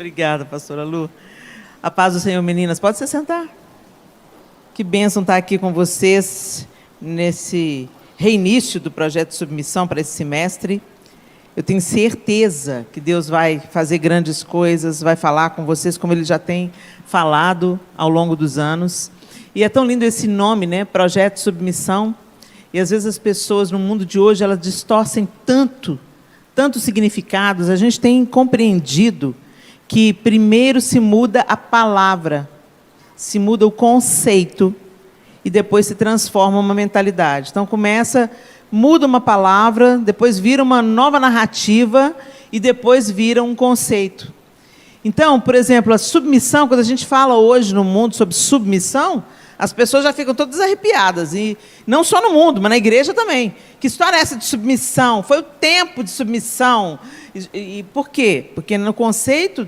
Obrigada, pastora Lu. A paz do Senhor, meninas. Pode se sentar. Que bênção estar aqui com vocês nesse reinício do projeto de submissão para esse semestre. Eu tenho certeza que Deus vai fazer grandes coisas, vai falar com vocês como Ele já tem falado ao longo dos anos. E é tão lindo esse nome, né? Projeto de submissão. E às vezes as pessoas no mundo de hoje, elas distorcem tantos significados. A gente tem compreendido que primeiro se muda a palavra, se muda o conceito e depois se transforma uma mentalidade. Então muda uma palavra, depois vira uma nova narrativa e depois vira um conceito. Então, por exemplo, a submissão, quando a gente fala hoje no mundo sobre submissão, as pessoas já ficam todas arrepiadas, e não só no mundo, mas na igreja também. Que história é essa de submissão? Foi o tempo de submissão. E por quê? Porque no conceito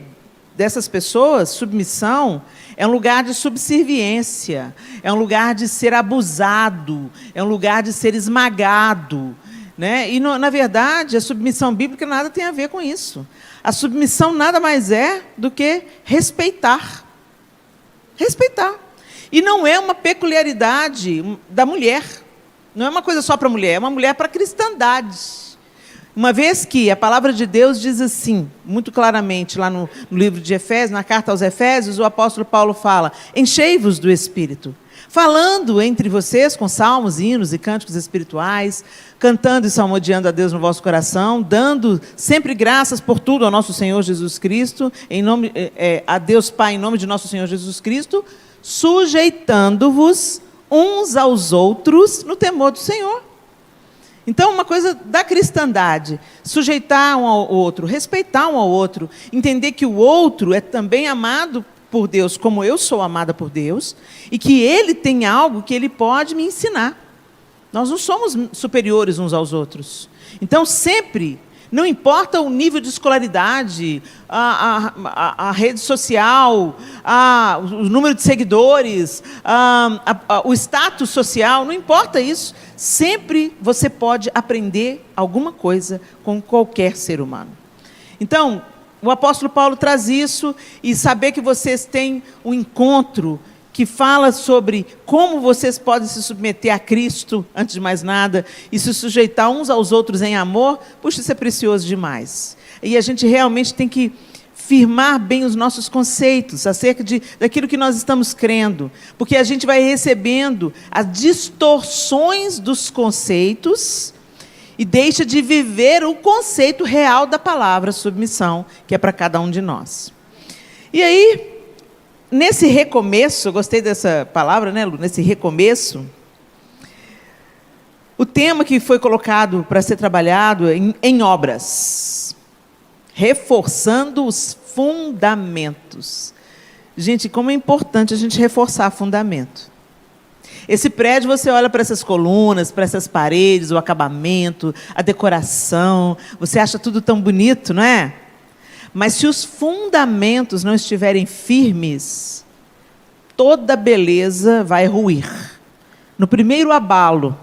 dessas pessoas, submissão é um lugar de subserviência, é um lugar de ser abusado, é um lugar de ser esmagado, né? E, na verdade, a submissão bíblica nada tem a ver com isso. A submissão nada mais é do que respeitar. Respeitar. E não é uma peculiaridade da mulher. Não é uma coisa só para a mulher, é uma mulher para a cristandade. Uma vez que a palavra de Deus diz assim, muito claramente, lá no livro de Efésios, na carta aos Efésios, o apóstolo Paulo fala: enchei-vos do Espírito, falando entre vocês com salmos, hinos e cânticos espirituais, cantando e salmodiando a Deus no vosso coração, dando sempre graças por tudo ao nosso Senhor Jesus Cristo, a Deus Pai, em nome de nosso Senhor Jesus Cristo, sujeitando-vos uns aos outros no temor do Senhor. Então, uma coisa da cristandade, sujeitar um ao outro, respeitar um ao outro, entender que o outro é também amado por Deus, como eu sou amada por Deus, e que ele tem algo que ele pode me ensinar. Nós não somos superiores uns aos outros. Então, sempre, não importa o nível de escolaridade, a rede social, o número de seguidores, o status social, não importa isso. Sempre você pode aprender alguma coisa com qualquer ser humano. Então, o apóstolo Paulo traz isso, e saber que vocês têm um encontro que fala sobre como vocês podem se submeter a Cristo, antes de mais nada, e se sujeitar uns aos outros em amor, puxa, isso é precioso demais. E a gente realmente tem que firmar bem os nossos conceitos acerca daquilo que nós estamos crendo, porque a gente vai recebendo as distorções dos conceitos e deixa de viver o conceito real da palavra submissão, que é para cada um de nós. E aí, nesse recomeço, eu gostei dessa palavra, né, Lu? Nesse recomeço, o tema que foi colocado para ser trabalhado em obras, reforçando os fundamentos. Gente, como é importante a gente reforçar fundamento. Esse prédio, você olha para essas colunas, para essas paredes, o acabamento, a decoração, você acha tudo tão bonito, não é? Mas se os fundamentos não estiverem firmes, toda beleza vai ruir. No primeiro abalo,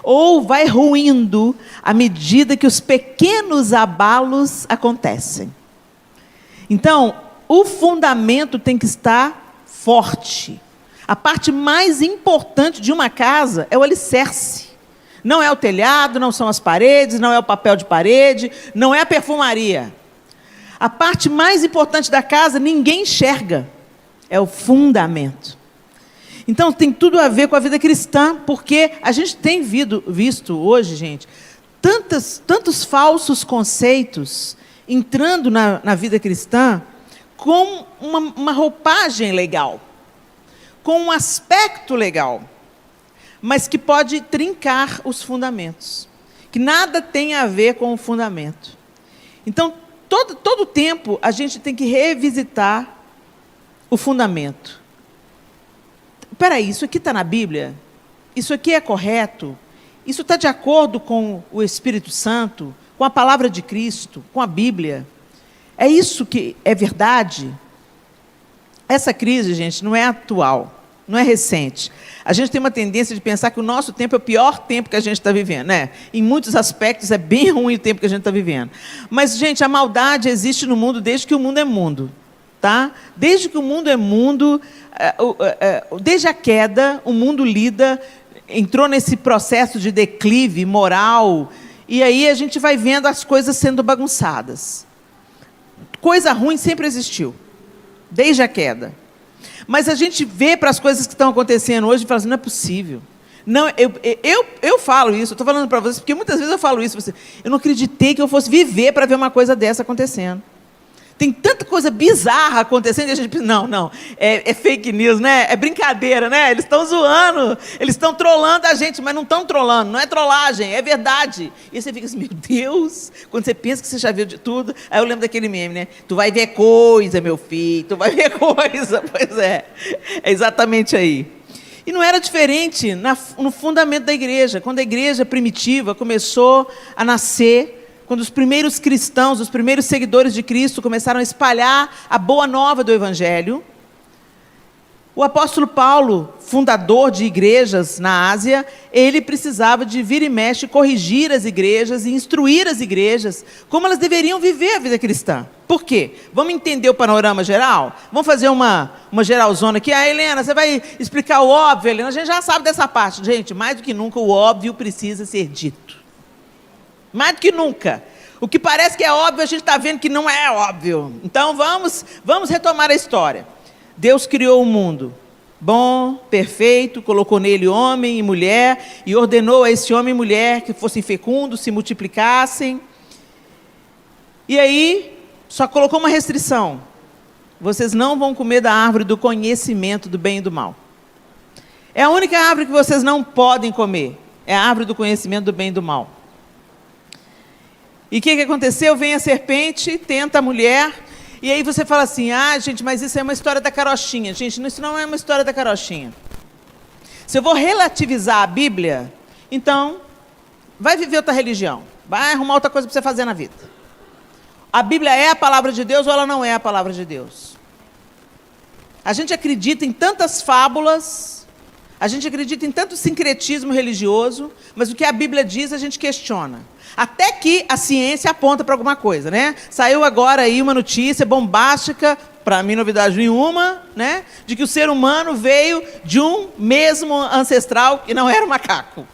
ou vai ruindo à medida que os pequenos abalos acontecem. Então, o fundamento tem que estar forte. A parte mais importante de uma casa é o alicerce. Não é o telhado, não são as paredes, não é o papel de parede, não é a perfumaria. A parte mais importante da casa ninguém enxerga, é o fundamento. Então, tem tudo a ver com a vida cristã, porque a gente tem visto hoje, gente, tantos falsos conceitos entrando na vida cristã com uma roupagem legal, com um aspecto legal, mas que pode trincar os fundamentos, que nada tem a ver com o fundamento. Então, todo tempo a gente tem que revisitar o fundamento. Espera aí, isso aqui está na Bíblia? Isso aqui é correto? Isso está de acordo com o Espírito Santo, com a palavra de Cristo, com a Bíblia? É isso que é verdade? Essa crise, gente, não é atual. não é recente. A gente tem uma tendência de pensar que o nosso tempo é o pior tempo que a gente está vivendo, né? Em muitos aspectos é bem ruim o tempo que a gente está vivendo. Mas, gente, a maldade existe no mundo desde que o mundo é mundo. Tá? Desde que o mundo é mundo, desde a queda, o mundo entrou nesse processo de declive moral, e aí a gente vai vendo as coisas sendo bagunçadas. Coisa ruim sempre existiu, desde a queda. Mas a gente vê para as coisas que estão acontecendo hoje e fala assim, não é possível. Não, eu falo isso, estou falando para vocês, porque muitas vezes eu falo isso, eu não acreditei que eu fosse viver para ver uma coisa dessa acontecendo. Tem tanta coisa bizarra acontecendo e a gente pensa, não, é fake news, né? É brincadeira, né? Eles estão zoando, eles estão trollando a gente, mas não estão trollando, não é trollagem, é verdade. E você fica assim, meu Deus, quando você pensa que você já viu de tudo, aí eu lembro daquele meme, né? Tu vai ver coisa, meu filho, tu vai ver coisa. Pois é exatamente aí. E não era diferente no fundamento da igreja, quando a igreja primitiva começou a nascer, quando os primeiros cristãos, os primeiros seguidores de Cristo começaram a espalhar a boa nova do Evangelho, o apóstolo Paulo, fundador de igrejas na Ásia, ele precisava de vir e mexe, corrigir as igrejas e instruir as igrejas como elas deveriam viver a vida cristã. Por quê? Vamos entender o panorama geral? Vamos fazer uma geralzona aqui. Helena, você vai explicar o óbvio, Helena? A gente já sabe dessa parte. Gente, mais do que nunca, o óbvio precisa ser dito. Mais do que nunca. O que parece que é óbvio, a gente está vendo que não é óbvio. Então, vamos retomar a história. Deus criou o mundo bom, perfeito, colocou nele homem e mulher, e ordenou a esse homem e mulher que fossem fecundos, se multiplicassem. E aí, só colocou uma restrição. Vocês não vão comer da árvore do conhecimento do bem e do mal. É a única árvore que vocês não podem comer. É a árvore do conhecimento do bem e do mal. E o que aconteceu? Vem a serpente, tenta a mulher, e aí você fala assim, gente, mas isso é uma história da carochinha. Gente, isso não é uma história da carochinha. Se eu vou relativizar a Bíblia, então, vai viver outra religião, vai arrumar outra coisa para você fazer na vida. A Bíblia é a palavra de Deus ou ela não é a palavra de Deus? A gente acredita em tantas fábulas, a gente acredita em tanto sincretismo religioso, mas o que a Bíblia diz a gente questiona. Até que a ciência aponta para alguma coisa, né? Saiu agora aí uma notícia bombástica, para mim novidade nenhuma, né? De que o ser humano veio de um mesmo ancestral que não era um macaco.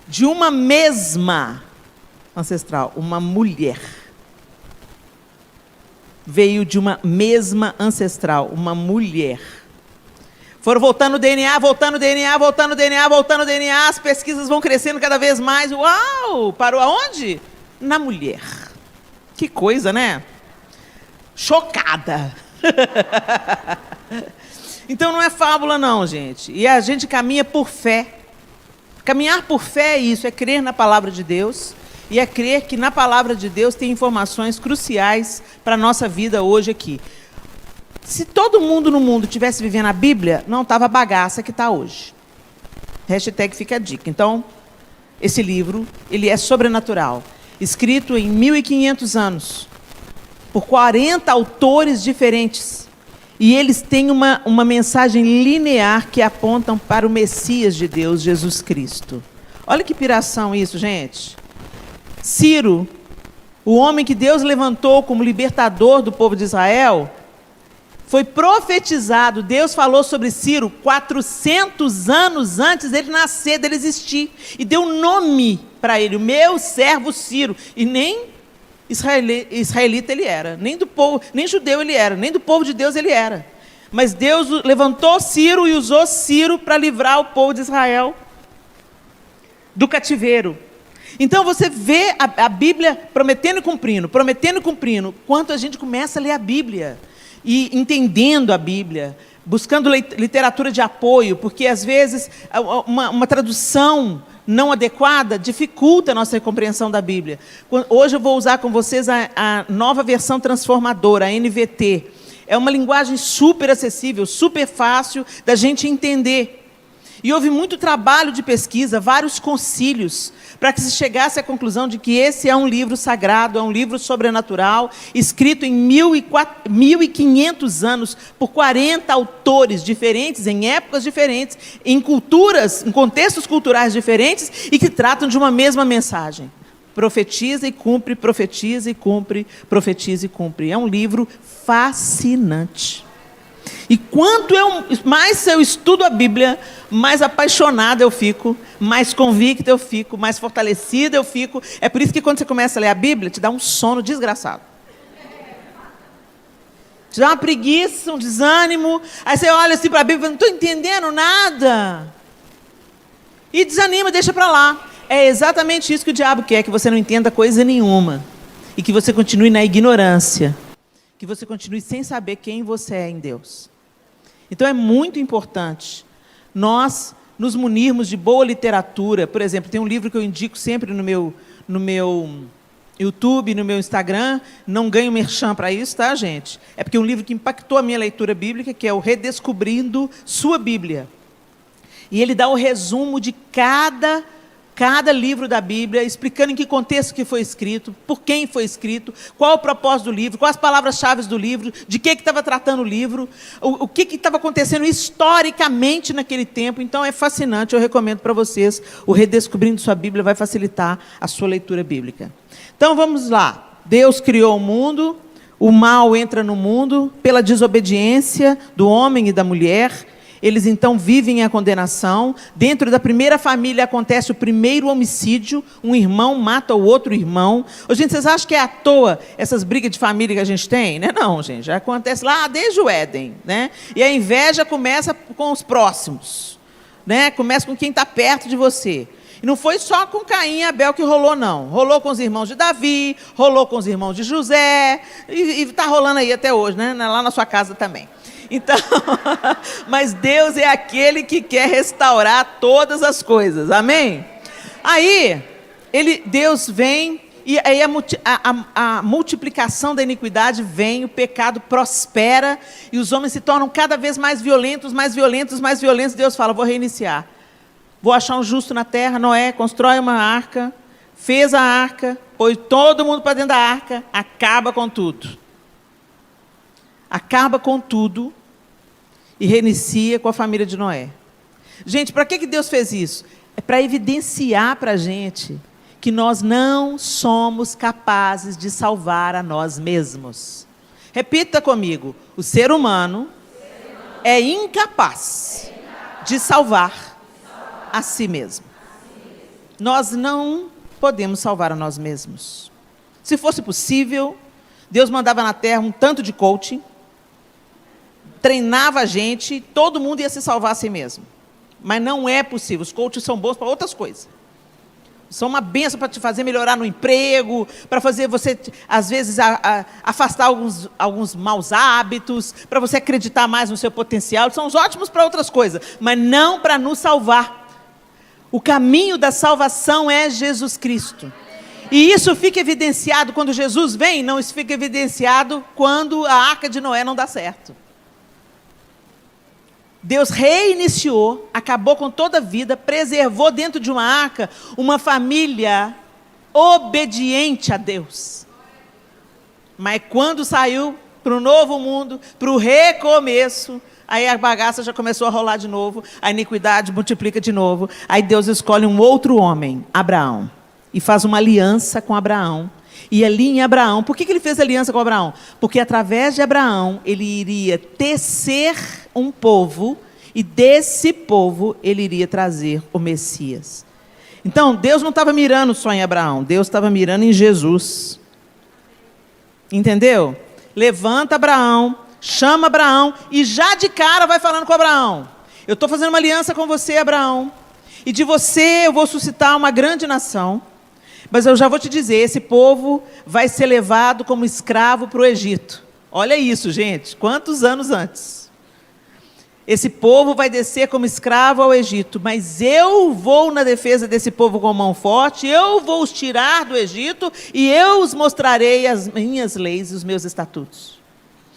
De uma mesma ancestral, uma mulher. Veio de uma mesma ancestral, uma mulher. Foram voltando o DNA, as pesquisas vão crescendo cada vez mais. Uau! Parou aonde? Na mulher. Que coisa, né? Chocada. Então não é fábula não, gente. E a gente caminha por fé. Caminhar por fé é isso, é crer na palavra de Deus e é crer que na palavra de Deus tem informações cruciais para a nossa vida hoje aqui. Se todo mundo no mundo tivesse vivendo a Bíblia, não estava a bagaça que está hoje. Hashtag fica a dica. Então, esse livro, ele é sobrenatural. Escrito em 1500 anos, por 40 autores diferentes. E eles têm uma mensagem linear que apontam para o Messias de Deus, Jesus Cristo. Olha que piração isso, gente. Ciro, o homem que Deus levantou como libertador do povo de Israel, foi profetizado, Deus falou sobre Ciro 400 anos antes dele nascer, dele existir. E deu nome para ele, o meu servo Ciro. E nem israelita ele era, nem do povo, nem judeu ele era, nem do povo de Deus ele era. Mas Deus levantou Ciro e usou Ciro para livrar o povo de Israel do cativeiro. Então você vê a Bíblia prometendo e cumprindo. Quanto a gente começa a ler a Bíblia e entendendo a Bíblia, buscando literatura de apoio, porque às vezes uma tradução não adequada dificulta a nossa compreensão da Bíblia. Hoje eu vou usar com vocês a nova versão transformadora, a NVT. É uma linguagem super acessível, super fácil da gente entender. E houve muito trabalho de pesquisa, vários concílios, para que se chegasse à conclusão de que esse é um livro sagrado, é um livro sobrenatural, escrito em 1500 anos, por 40 autores diferentes, em épocas diferentes, em culturas, em contextos culturais diferentes, e que tratam de uma mesma mensagem. Profetiza e cumpre, profetiza e cumpre, profetiza e cumpre. É um livro fascinante. E quanto mais eu estudo a Bíblia, mais apaixonada eu fico, mais convicta eu fico, mais fortalecida eu fico. É por isso que quando você começa a ler a Bíblia, te dá um sono desgraçado. Te dá uma preguiça, um desânimo. Aí você olha assim para a Bíblia e não estou entendendo nada. E desanima, deixa para lá. É exatamente isso que o diabo quer, que você não entenda coisa nenhuma. E que você continue na ignorância. Que você continue sem saber quem você é em Deus. Então é muito importante nós nos munirmos de boa literatura. Por exemplo, tem um livro que eu indico sempre no meu YouTube, no meu Instagram. Não ganho merchan para isso, tá, gente? É porque é um livro que impactou a minha leitura bíblica, que é o Redescobrindo Sua Bíblia. E ele dá o resumo de cada livro da Bíblia, explicando em que contexto que foi escrito, por quem foi escrito, qual o propósito do livro, quais as palavras-chave do livro, de que estava tratando o livro, o que estava acontecendo historicamente naquele tempo. Então é fascinante, eu recomendo para vocês, o Redescobrindo Sua Bíblia vai facilitar a sua leitura bíblica. Então vamos lá, Deus criou o mundo, o mal entra no mundo, pela desobediência do homem e da mulher. Eles então vivem a condenação. Dentro da primeira família acontece o primeiro homicídio. Um irmão mata o outro irmão. Ô, gente, vocês acham que é à toa essas brigas de família que a gente tem? Né? Não, gente, já acontece lá desde o Éden. Né? E a inveja começa com os próximos. Né? Começa com quem está perto de você. E não foi só com Caim e Abel que rolou, não. Rolou com os irmãos de Davi, rolou com os irmãos de José, e está rolando aí até hoje, né? Lá na sua casa também. Então, mas Deus é aquele que quer restaurar todas as coisas, amém? Aí, Deus vem, e aí a multiplicação da iniquidade vem, o pecado prospera, e os homens se tornam cada vez mais violentos, mais violentos, mais violentos. Deus fala, vou reiniciar. Vou achar um justo na terra. Noé constrói uma arca, fez a arca, pôs todo mundo para dentro da arca, acaba com tudo. Acaba com tudo e reinicia com a família de Noé. Gente, para que Deus fez isso? É para evidenciar para a gente que nós não somos capazes de salvar a nós mesmos. Repita comigo, o ser humano é incapaz de salvar a si mesmo. Nós não podemos salvar a nós mesmos. Se fosse possível, Deus mandava na terra um tanto de coaching, treinava a gente, todo mundo ia se salvar a si mesmo. Mas não é possível. Os coaches são bons para outras coisas. São uma bênção para te fazer melhorar no emprego, para fazer você, às vezes, afastar alguns maus hábitos, para você acreditar mais no seu potencial. São ótimos para outras coisas, mas não para nos salvar. O caminho da salvação é Jesus Cristo. E isso fica evidenciado quando Jesus vem, não, isso fica evidenciado quando a arca de Noé não dá certo. Deus reiniciou, acabou com toda a vida, preservou dentro de uma arca uma família obediente a Deus. Mas quando saiu para o novo mundo, para o recomeço, aí a bagaça já começou a rolar de novo, a iniquidade multiplica de novo. Aí Deus escolhe um outro homem, Abraão, e faz uma aliança com Abraão. E ali em Abraão, por que ele fez aliança com Abraão? Porque através de Abraão, ele iria tecer um povo, e desse povo ele iria trazer o Messias. Então, Deus não estava mirando só em Abraão, Deus estava mirando em Jesus. Entendeu? Levanta Abraão, chama Abraão, e já de cara vai falando com Abraão. Eu estou fazendo uma aliança com você, Abraão, e de você eu vou suscitar uma grande nação. Mas eu já vou te dizer, esse povo vai ser levado como escravo para o Egito. Olha isso, gente, quantos anos antes? Esse povo vai descer como escravo ao Egito, mas eu vou na defesa desse povo com mão forte, eu vou os tirar do Egito e eu os mostrarei as minhas leis e os meus estatutos.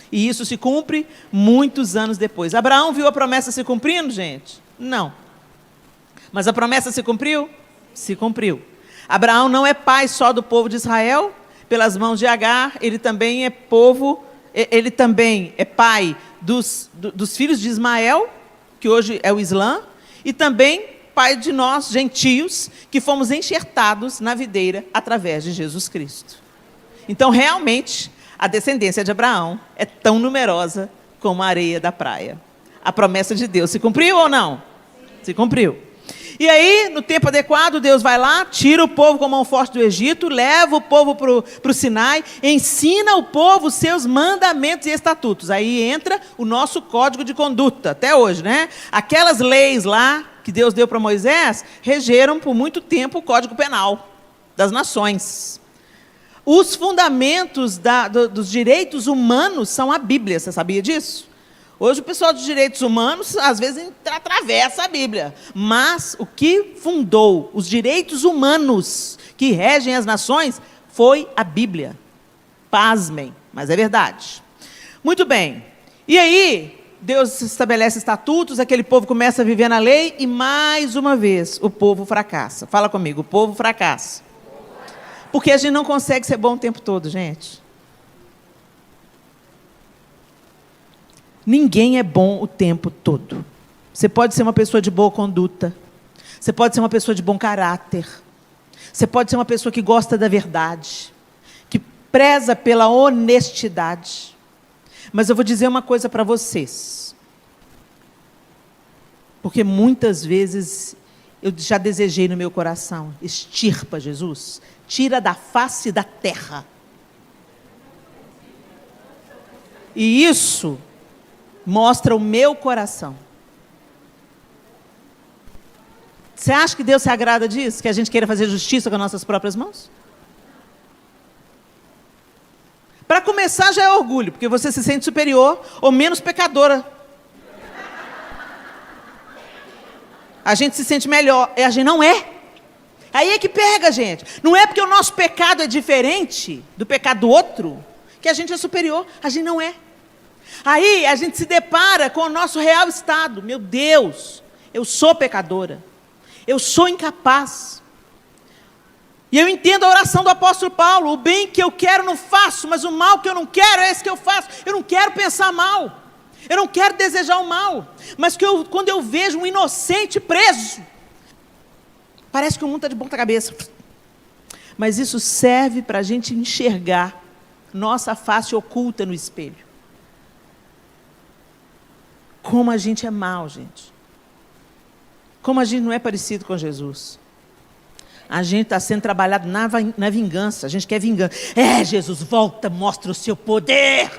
E isso se cumpre muitos anos depois. Abraão viu a promessa se cumprindo, gente? Não. Mas a promessa se cumpriu? Se cumpriu. Abraão não é pai só do povo de Israel, pelas mãos de Agar, ele também é pai dos filhos de Ismael, que hoje é o Islã, e também pai de nós, gentios, que fomos enxertados na videira através de Jesus Cristo. Então, realmente, a descendência de Abraão é tão numerosa como a areia da praia. A promessa de Deus se cumpriu ou não? Se cumpriu. E aí, no tempo adequado, Deus vai lá, tira o povo com a mão forte do Egito, leva o povo para o Sinai, ensina o povo os seus mandamentos e estatutos. Aí entra o nosso código de conduta, até hoje, né? Aquelas leis lá que Deus deu para Moisés, regeram por muito tempo o Código Penal das nações. Os fundamentos dos direitos humanos são a Bíblia, você sabia disso? Hoje o pessoal dos direitos humanos, às vezes, atravessa a Bíblia. Mas o que fundou os direitos humanos que regem as nações foi a Bíblia. Pasmem, mas é verdade. Muito bem. E aí, Deus estabelece estatutos, aquele povo começa a viver na lei e, mais uma vez, o povo fracassa. Fala comigo, o povo fracassa. Porque a gente não consegue ser bom o tempo todo, gente. Ninguém é bom o tempo todo. Você pode ser uma pessoa de boa conduta. Você pode ser uma pessoa de bom caráter. Você pode ser uma pessoa que gosta da verdade, que preza pela honestidade. Mas eu vou dizer uma coisa para vocês. Porque muitas vezes eu já desejei no meu coração, extirpa Jesus, tira da face da terra. E isso mostra o meu coração. Você acha que Deus se agrada disso? Que a gente queira fazer justiça com as nossas próprias mãos? Para começar, já é orgulho, porque você se sente superior ou menos pecadora. A gente se sente melhor, e a gente não é. Aí é que pega, gente. Não é porque o nosso pecado é diferente do pecado do outro, que a gente é superior. A gente não é. Aí a gente se depara com o nosso real estado. Meu Deus, eu sou pecadora. Eu sou incapaz. E eu entendo a oração do apóstolo Paulo. O bem que eu quero não faço, mas o mal que eu não quero é esse que eu faço. Eu não quero pensar mal. Eu não quero desejar o mal. Mas quando eu vejo um inocente preso, parece que o mundo está de ponta cabeça. Mas isso serve para a gente enxergar nossa face oculta no espelho. Como a gente é mal, gente. Como a gente não é parecido com Jesus. A gente está sendo trabalhado na vingança. A gente quer vingança. Jesus, volta, mostra o seu poder.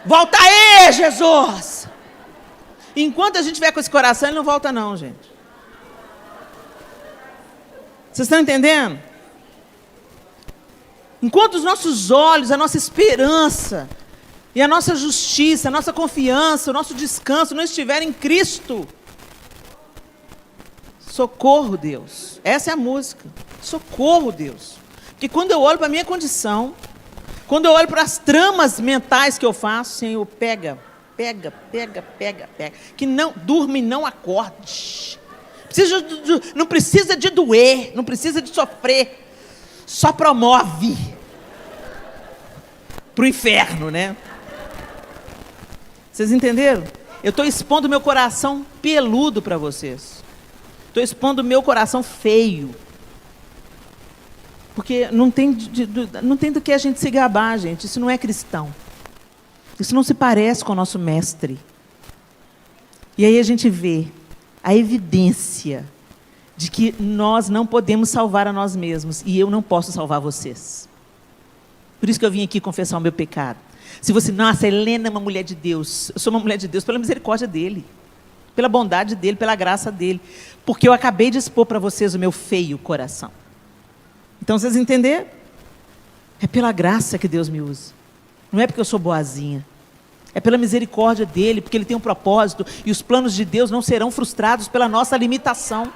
Volta aí, Jesus. Enquanto a gente estiver com esse coração, ele não volta não, gente. Vocês estão entendendo? Enquanto os nossos olhos, a nossa esperança e a nossa justiça, a nossa confiança, o nosso descanso não estiverem em Cristo, socorro, Deus. Essa é a música. Socorro, Deus. Porque quando eu olho para a minha condição, quando eu olho para as tramas mentais que eu faço, Senhor, pega. Que não durma e não acorde. Não precisa de doer, não precisa de sofrer. Só promove para o inferno, né? Vocês entenderam? Eu estou expondo meu coração peludo para vocês. Estou expondo meu coração feio. Porque não tem do que a gente se gabar, gente. Isso não é cristão. Isso não se parece com o nosso mestre. E aí a gente vê a evidência de que nós não podemos salvar a nós mesmos. E eu não posso salvar vocês. Por isso que eu vim aqui confessar o meu pecado. Se você, nossa, Helena é uma mulher de Deus. Eu sou uma mulher de Deus pela misericórdia dele. Pela bondade dele, pela graça dele. Porque eu acabei de expor para vocês o meu feio coração. Então vocês entenderam? É pela graça que Deus me usa. Não é porque eu sou boazinha. É pela misericórdia dele, porque ele tem um propósito. E os planos de Deus não serão frustrados pela nossa limitação.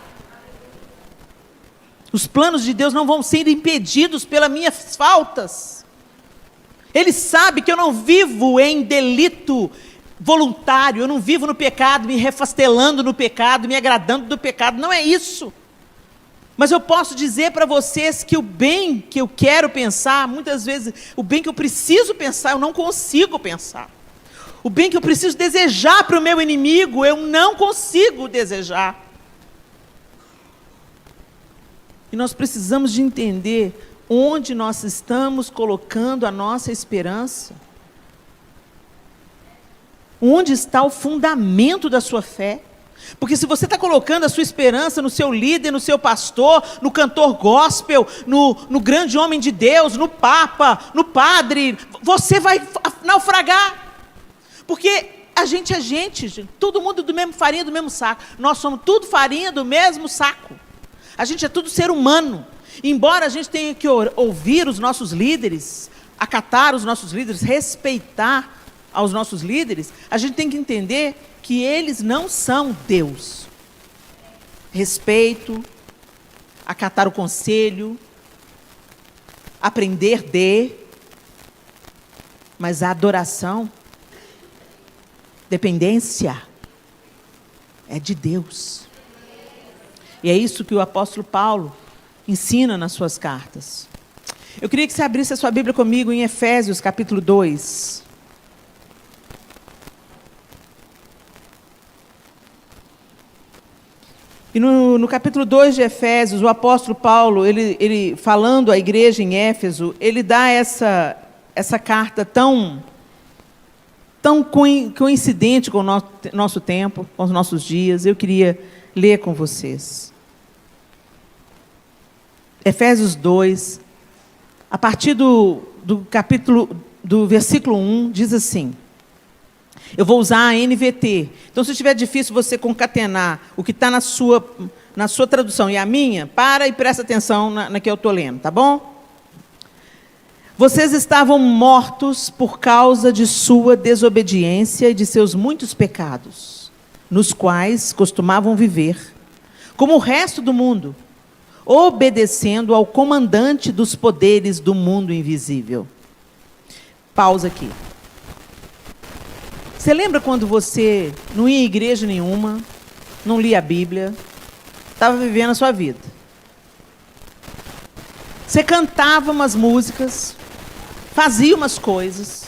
Os planos de Deus não vão ser impedidos pelas minhas faltas. Ele sabe que eu não vivo em delito voluntário, eu não vivo no pecado, me refastelando no pecado, me agradando do pecado, não é isso. Mas eu posso dizer para vocês que o bem que eu quero pensar, muitas vezes, o bem que eu preciso pensar, eu não consigo pensar. O bem que eu preciso desejar para o meu inimigo, eu não consigo desejar. E nós precisamos de entender onde nós estamos colocando a nossa esperança. Onde está o fundamento da sua fé? Porque se você está colocando a sua esperança no seu líder, no seu pastor, no cantor gospel, no grande homem de Deus, no papa, no padre, você vai naufragar. Porque a gente é gente, todo mundo do mesmo farinha do mesmo saco. Nós somos tudo farinha do mesmo saco. A gente é tudo ser humano. Embora a gente tenha que ouvir os nossos líderes, acatar os nossos líderes, respeitar aos nossos líderes, a gente tem que entender que eles não são Deus. Respeito, acatar o conselho, aprender mas a adoração, dependência, é de Deus. E é isso que o apóstolo Paulo ensina nas suas cartas. Eu queria que você abrisse a sua Bíblia comigo em Efésios, capítulo 2. E no capítulo 2 de Efésios, o apóstolo Paulo, ele falando à igreja em Éfeso, ele dá essa carta tão coincidente com o nosso tempo, com os nossos dias. Eu queria ler com vocês. Efésios 2, a partir do versículo 1, diz assim. Eu vou usar a NVT. Então, se estiver difícil você concatenar o que está na sua tradução e a minha, para e presta atenção na que eu estou lendo, tá bom? Vocês estavam mortos por causa de sua desobediência e de seus muitos pecados, nos quais costumavam viver, como o resto do mundo, obedecendo ao comandante dos poderes do mundo invisível. Pausa aqui. Você lembra quando você não ia em igreja nenhuma, não lia a Bíblia, estava vivendo a sua vida? Você cantava umas músicas, fazia umas coisas,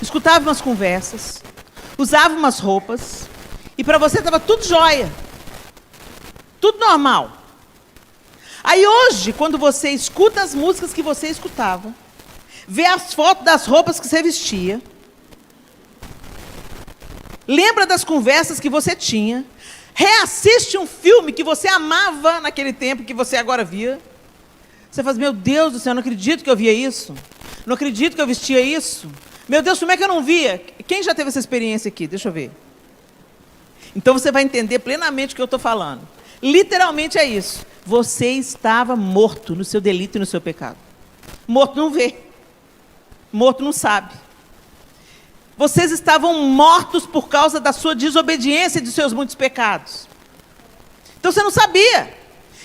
escutava umas conversas, usava umas roupas, e para você estava tudo jóia, tudo normal. Aí hoje, quando você escuta as músicas que você escutava, vê as fotos das roupas que você vestia, lembra das conversas que você tinha, reassiste um filme que você amava naquele tempo, que você agora via, você fala, meu Deus do céu, não acredito que eu via isso, não acredito que eu vestia isso, meu Deus, como é que eu não via? Quem já teve essa experiência aqui? Deixa eu ver. Então você vai entender plenamente o que eu estou falando. Literalmente é isso. Você estava morto no seu delito e no seu pecado. Morto não vê, morto não sabe. Vocês estavam mortos por causa da sua desobediência e de seus muitos pecados. Então você não sabia.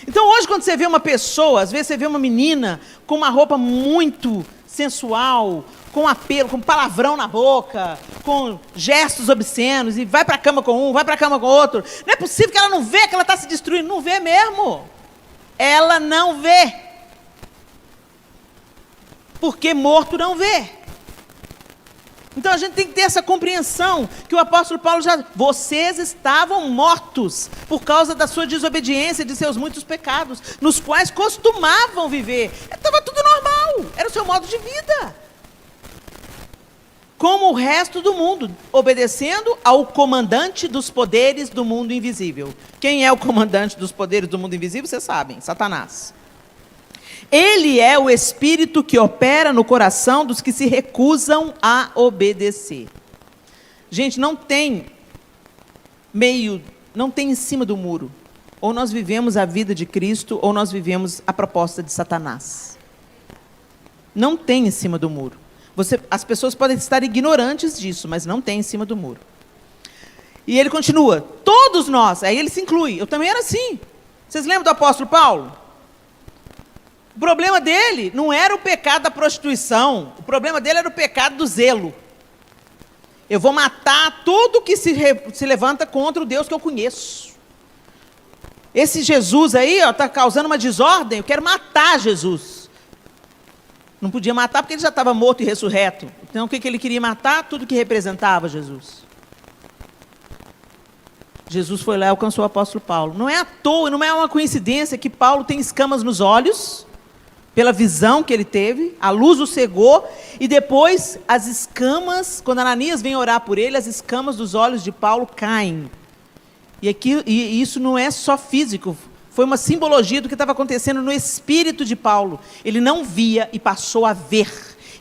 Então hoje quando você vê uma pessoa, às vezes você vê uma menina com uma roupa muito sensual, com apelo, com palavrão na boca, com gestos obscenos, e vai para a cama com um, vai para a cama com outro. Não é possível que ela não vê que ela está se destruindo. Não vê mesmo. Ela não vê. Porque morto não vê. Então a gente tem que ter essa compreensão que o apóstolo Paulo já... Vocês estavam mortos por causa da sua desobediência, de seus muitos pecados, nos quais costumavam viver. Estava tudo normal, era o seu modo de vida. Como o resto do mundo, obedecendo ao comandante dos poderes do mundo invisível. Quem é o comandante dos poderes do mundo invisível? Vocês sabem, Satanás. Ele é o espírito que opera no coração dos que se recusam a obedecer. Gente, não tem em cima do muro. Ou nós vivemos a vida de Cristo, ou nós vivemos a proposta de Satanás. Não tem em cima do muro. As pessoas podem estar ignorantes disso, mas não tem em cima do muro. E ele continua, todos nós, aí ele se inclui, eu também era assim. Vocês lembram do apóstolo Paulo? O problema dele não era o pecado da prostituição, o problema dele era o pecado do zelo. Eu vou matar tudo que se levanta contra o Deus que eu conheço. Esse Jesus aí está causando uma desordem, eu quero matar Jesus. Não podia matar porque ele já estava morto e ressurreto. Então o que ele queria matar? Tudo que representava Jesus. Jesus foi lá e alcançou o apóstolo Paulo. Não é à toa, não é uma coincidência que Paulo tem escamas nos olhos, pela visão que ele teve, a luz o cegou, e depois as escamas, quando Ananias vem orar por ele, as escamas dos olhos de Paulo caem. E isso não é só físico, foi uma simbologia do que estava acontecendo no espírito de Paulo. Ele não via e passou a ver.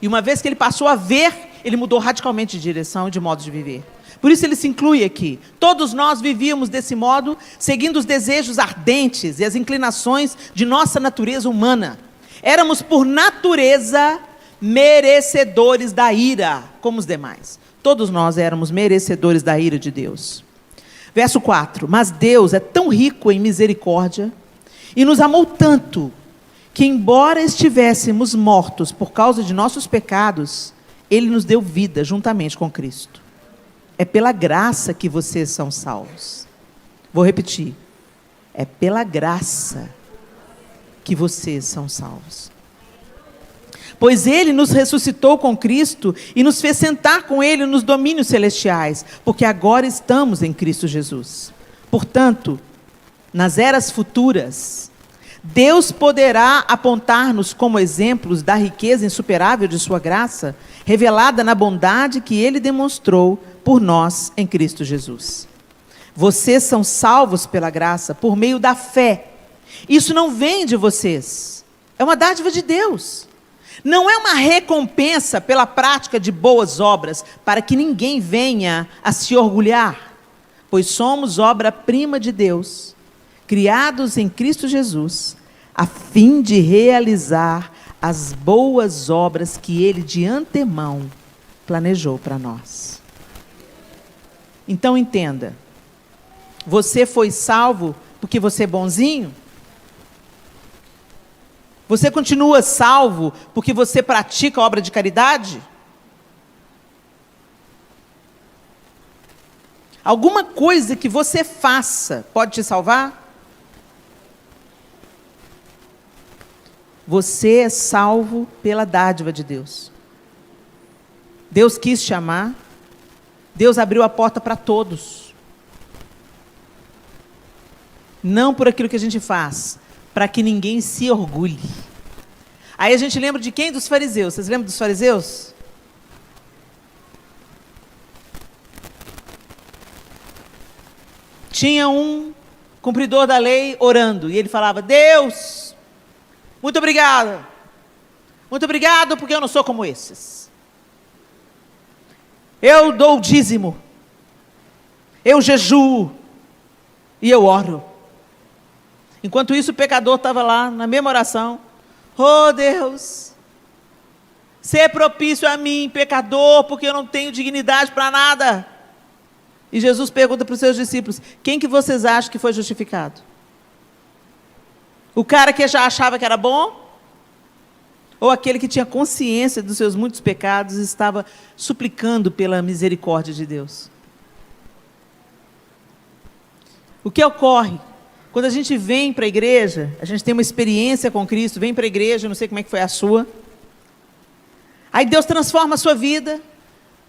E uma vez que ele passou a ver, ele mudou radicalmente de direção e de modo de viver. Por isso ele se inclui aqui. Todos nós vivíamos desse modo, seguindo os desejos ardentes e as inclinações de nossa natureza humana. Éramos, por natureza, merecedores da ira, como os demais. Todos nós éramos merecedores da ira de Deus. Verso 4. Mas Deus é tão rico em misericórdia e nos amou tanto que, embora estivéssemos mortos por causa de nossos pecados, Ele nos deu vida juntamente com Cristo. É pela graça que vocês são salvos. Vou repetir. É pela graça que vocês são salvos. Pois Ele nos ressuscitou com Cristo e nos fez sentar com Ele nos domínios celestiais, porque agora estamos em Cristo Jesus. Portanto, nas eras futuras, Deus poderá apontar-nos como exemplos da riqueza insuperável de sua graça, revelada na bondade que Ele demonstrou por nós em Cristo Jesus. Vocês são salvos pela graça, por meio da fé. Isso não vem de vocês, é uma dádiva de Deus. Não é uma recompensa pela prática de boas obras, para que ninguém venha a se orgulhar, pois somos obra-prima de Deus, criados em Cristo Jesus, a fim de realizar as boas obras que Ele de antemão planejou para nós. Então entenda, você foi salvo porque você é bonzinho? Você continua salvo porque você pratica a obra de caridade? Alguma coisa que você faça pode te salvar? Você é salvo pela dádiva de Deus. Deus quis te amar. Deus abriu a porta para todos. Não por aquilo que a gente faz, para que ninguém se orgulhe. Aí a gente lembra de quem? Dos fariseus. Vocês lembram dos fariseus? Tinha um cumpridor da lei orando, e ele falava: Deus, muito obrigado porque eu não sou como esses. Eu dou o dízimo, eu jejuo e eu oro. Enquanto isso, o pecador estava lá na mesma oração: oh Deus, ser propício a mim, pecador, porque eu não tenho dignidade para nada. E Jesus pergunta para os seus discípulos: quem que vocês acham que foi justificado? O cara que já achava que era bom? Ou aquele que tinha consciência dos seus muitos pecados e estava suplicando pela misericórdia de Deus? O que ocorre? Quando a gente vem para a igreja, a gente tem uma experiência com Cristo, vem para a igreja, não sei como é que foi a sua. Aí Deus transforma a sua vida.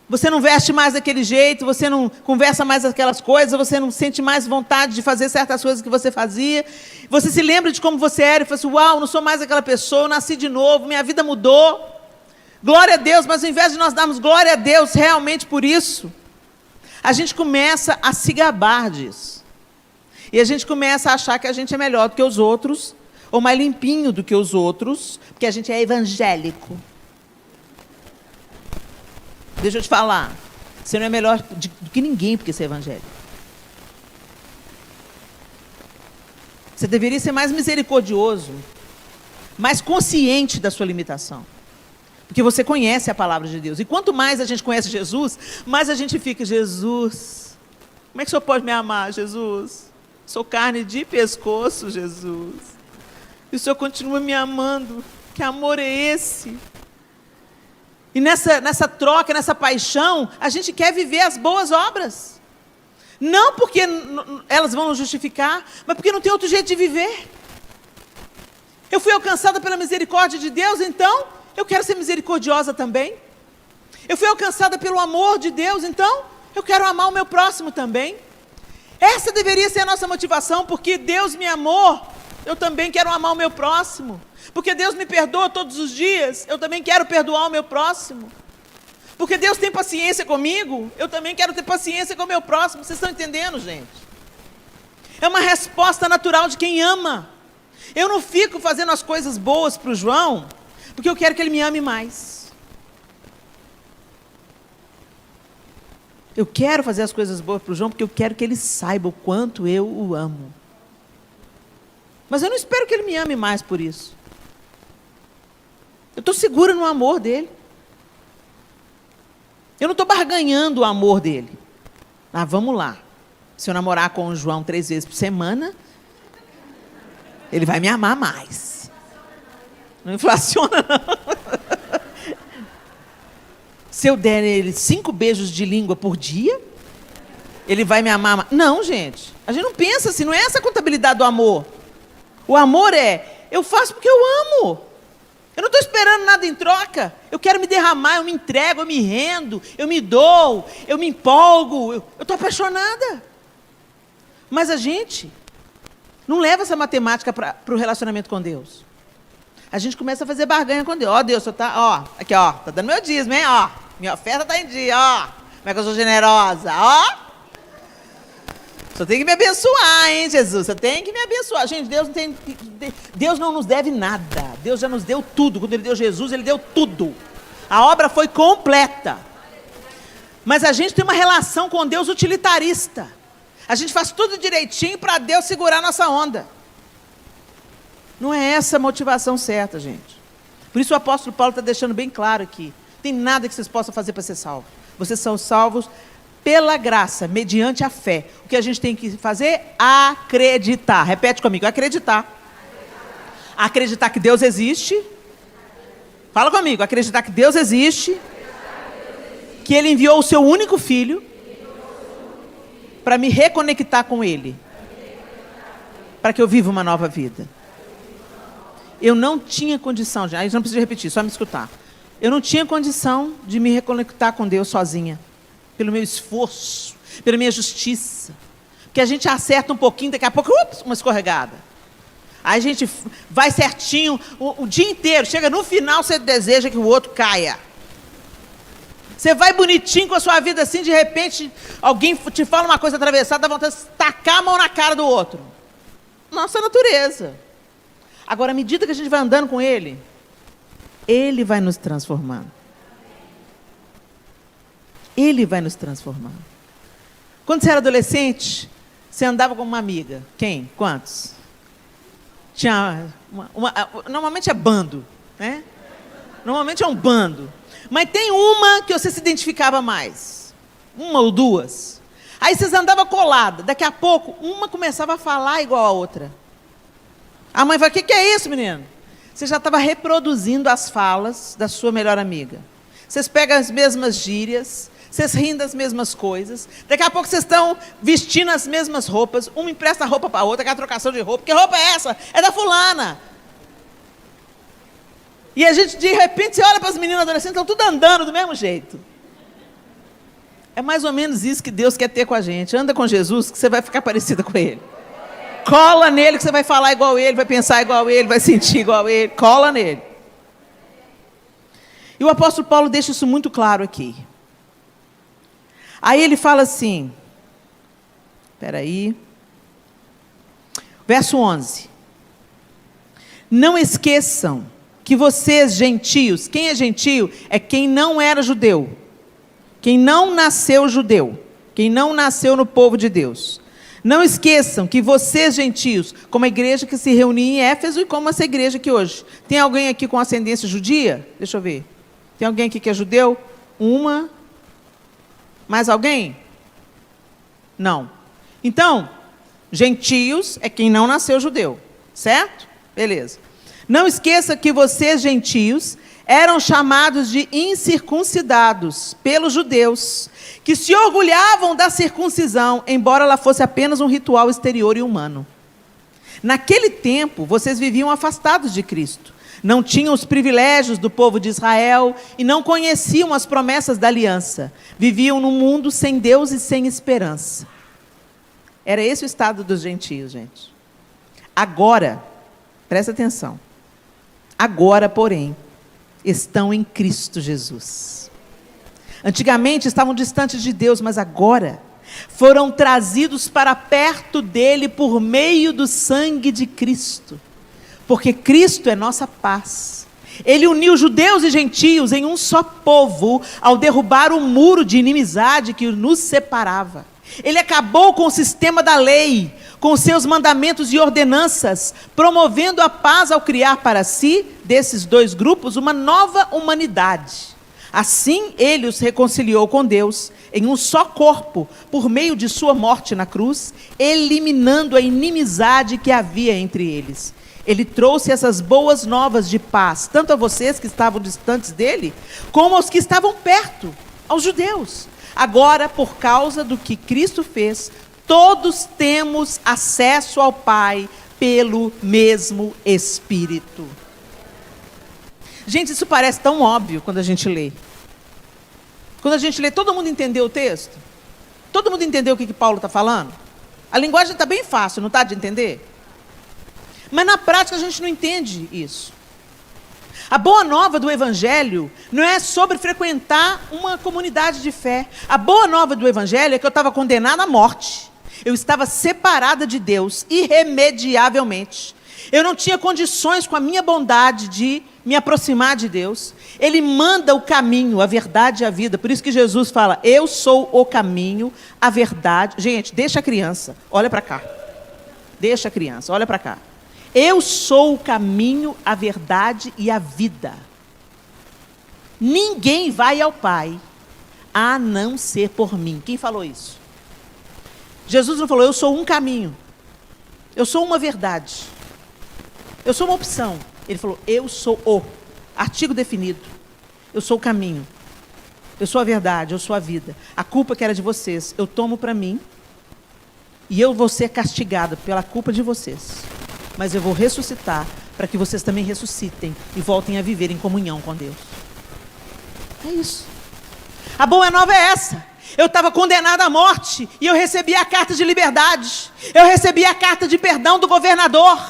Você não veste mais daquele jeito, você não conversa mais aquelas coisas, você não sente mais vontade de fazer certas coisas que você fazia. Você se lembra de como você era e fala assim: uau, não sou mais aquela pessoa, eu nasci de novo, minha vida mudou. Glória a Deus, mas ao invés de nós darmos glória a Deus realmente por isso, a gente começa a se gabar disso. E a gente começa a achar que a gente é melhor do que os outros, ou mais limpinho do que os outros, porque a gente é evangélico. Deixa eu te falar, você não é melhor do que ninguém porque você é evangélico. Você deveria ser mais misericordioso, mais consciente da sua limitação. Porque você conhece a palavra de Deus. E quanto mais a gente conhece Jesus, mais a gente fica: Jesus, como é que o Senhor pode me amar, Jesus? Sou carne de pescoço, Jesus. E o Senhor continua me amando. Que amor é esse? E nessa troca, nessa paixão, a gente quer viver as boas obras. Não porque elas vão nos justificar, mas porque não tem outro jeito de viver. Eu fui alcançada pela misericórdia de Deus, então eu quero ser misericordiosa também. Eu fui alcançada pelo amor de Deus, então eu quero amar o meu próximo também. Essa deveria ser a nossa motivação, porque Deus me amou, eu também quero amar o meu próximo. Porque Deus me perdoa todos os dias, eu também quero perdoar o meu próximo. Porque Deus tem paciência comigo, eu também quero ter paciência com o meu próximo. Vocês estão entendendo, gente? É uma resposta natural de quem ama. Eu não fico fazendo as coisas boas para o João, porque eu quero que ele me ame mais. Eu quero fazer as coisas boas para o João, porque eu quero que ele saiba o quanto eu o amo. Mas eu não espero que ele me ame mais por isso. Eu estou segura no amor dele. Eu não estou barganhando o amor dele. Ah, vamos lá. Se eu namorar com o João 3 vezes por semana, ele vai me amar mais. Não inflaciona, não. Se eu der ele 5 beijos de língua por dia, ele vai me amar mais. Não, gente. A gente não pensa assim, não é essa a contabilidade do amor. O amor é, eu faço porque eu amo. Eu não estou esperando nada em troca. Eu quero me derramar, eu me entrego, eu me rendo, eu me dou, eu me empolgo. Eu estou apaixonada. Mas a gente não leva essa matemática para o relacionamento com Deus. A gente começa a fazer barganha com Deus. Ó, Deus, você tá, aqui, tá dando meu dízimo, hein? Minha oferta está em dia, como é que eu sou generosa, Você tem que me abençoar, hein, Jesus? Você tem que me abençoar. Gente, Deus não nos deve nada. Deus já nos deu tudo. Quando Ele deu Jesus, Ele deu tudo. A obra foi completa. Mas a gente tem uma relação com Deus utilitarista. A gente faz tudo direitinho para Deus segurar a nossa onda. Não é essa a motivação certa, gente. Por isso o apóstolo Paulo está deixando bem claro aqui. Não tem nada que vocês possam fazer para ser salvos. Vocês são salvos pela graça, mediante a fé. O que a gente tem que fazer? Acreditar. Repete comigo, acreditar. Acreditar que Deus existe. Fala comigo, acreditar que Deus existe. Que Ele enviou o seu único filho para me reconectar com Ele. Para que eu viva uma nova vida. Eu não tinha condição, aí não preciso repetir, só me escutar. Eu não tinha condição de me reconectar com Deus sozinha. Pelo meu esforço, pela minha justiça. Porque a gente acerta um pouquinho, daqui a pouco, uma escorregada. Aí a gente vai certinho o dia inteiro. Chega no final, você deseja que o outro caia. Você vai bonitinho com a sua vida assim, de repente, alguém te fala uma coisa atravessada, dá vontade de tacar a mão na cara do outro. Nossa natureza. Agora, à medida que a gente vai andando com Ele, Ele vai nos transformando. Ele vai nos transformando. Quando você era adolescente, você andava com uma amiga. Quem? Quantos? Tinha normalmente é bando, né? Normalmente é um bando. Mas tem uma que você se identificava mais. Uma ou duas. Aí vocês andavam coladas. Daqui a pouco, uma começava a falar igual a outra. A mãe fala, o que é isso, menino? Você já estava reproduzindo as falas da sua melhor amiga. Vocês pegam as mesmas gírias, vocês riem das mesmas coisas. Daqui a pouco vocês estão vestindo as mesmas roupas. Uma empresta roupa para a outra, aquela trocação de roupa. Que roupa é essa? É da fulana. E a gente, de repente, você olha para as meninas adolescentes, estão tudo andando do mesmo jeito. É mais ou menos isso que Deus quer ter com a gente. Anda com Jesus, que você vai ficar parecida com Ele. Cola nele, que você vai falar igual Ele, vai pensar igual Ele, vai sentir igual Ele. Cola nele. E o apóstolo Paulo deixa isso muito claro aqui. Aí ele fala assim, espera aí, verso 11. Não esqueçam que vocês, gentios, quem é gentio? É quem não era judeu. Quem não nasceu judeu. Quem não nasceu no povo de Deus. Não esqueçam que vocês, gentios, como a igreja que se reunia em Éfeso e como essa igreja aqui hoje. Tem alguém aqui com ascendência judia? Deixa eu ver. Tem alguém aqui que é judeu? Uma. Mais alguém? Não. Então, gentios é quem não nasceu judeu. Certo? Beleza. Não esqueça que vocês, gentios, eram chamados de incircuncidados pelos judeus, que se orgulhavam da circuncisão, embora ela fosse apenas um ritual exterior e humano. Naquele tempo, vocês viviam afastados de Cristo, não tinham os privilégios do povo de Israel e não conheciam as promessas da aliança. Viviam num mundo sem Deus e sem esperança. Era esse o estado dos gentios, gente. Agora, presta atenção, agora, porém, estão em Cristo Jesus. Antigamente estavam distantes de Deus, mas agora foram trazidos para perto dele por meio do sangue de Cristo. Porque Cristo é nossa paz. Ele uniu judeus e gentios em um só povo ao derrubar o muro de inimizade que nos separava. Ele acabou com o sistema da lei, com os seus mandamentos e ordenanças, promovendo a paz ao criar para si, desses dois grupos, uma nova humanidade. Assim, ele os reconciliou com Deus em um só corpo, por meio de sua morte na cruz, eliminando a inimizade que havia entre eles. Ele trouxe essas boas novas de paz, tanto a vocês que estavam distantes dele, como aos que estavam perto, aos judeus. Agora, por causa do que Cristo fez, todos temos acesso ao Pai pelo mesmo Espírito. Gente, isso parece tão óbvio quando a gente lê. Quando a gente lê, todo mundo entendeu o texto? Todo mundo entendeu o que Paulo está falando? A linguagem está bem fácil, não está de entender? Mas na prática a gente não entende isso. A boa nova do Evangelho não é sobre frequentar uma comunidade de fé. A boa nova do Evangelho é que eu estava condenada à morte. Eu estava separada de Deus, irremediavelmente. Eu não tinha condições com a minha bondade de me aproximar de Deus. Ele manda o caminho, a verdade e a vida. Por isso que Jesus fala, eu sou o caminho, a verdade. Gente, deixa a criança, olha para cá. Deixa a criança, olha para cá. Eu sou o caminho, a verdade e a vida. Ninguém vai ao Pai a não ser por mim. Quem falou isso? Jesus não falou, eu sou um caminho. Eu sou uma verdade. Eu sou uma opção. Ele falou, eu sou o. Artigo definido. Eu sou o caminho. Eu sou a verdade, eu sou a vida. A culpa que era de vocês, eu tomo para mim. E eu vou ser castigado pela culpa de vocês. Mas eu vou ressuscitar para que vocês também ressuscitem e voltem a viver em comunhão com Deus. É isso. A boa nova é essa. Eu estava condenada à morte e eu recebi a carta de liberdade. Eu recebi a carta de perdão do governador.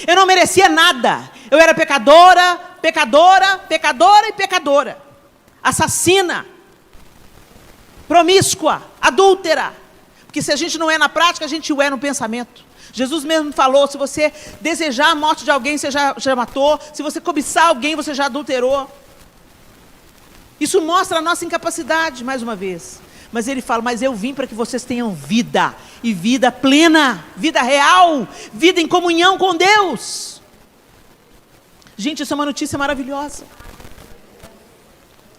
Eu não merecia nada. Eu era pecadora, pecadora, pecadora e pecadora. Assassina, promíscua, adúltera. Porque se a gente não é na prática, a gente o é no pensamento. Jesus mesmo falou, se você desejar a morte de alguém, você já matou. Se você cobiçar alguém, você já adulterou. Isso mostra a nossa incapacidade, mais uma vez. Mas ele fala, mas eu vim para que vocês tenham vida. E vida plena, vida real, vida em comunhão com Deus. Gente, isso é uma notícia maravilhosa.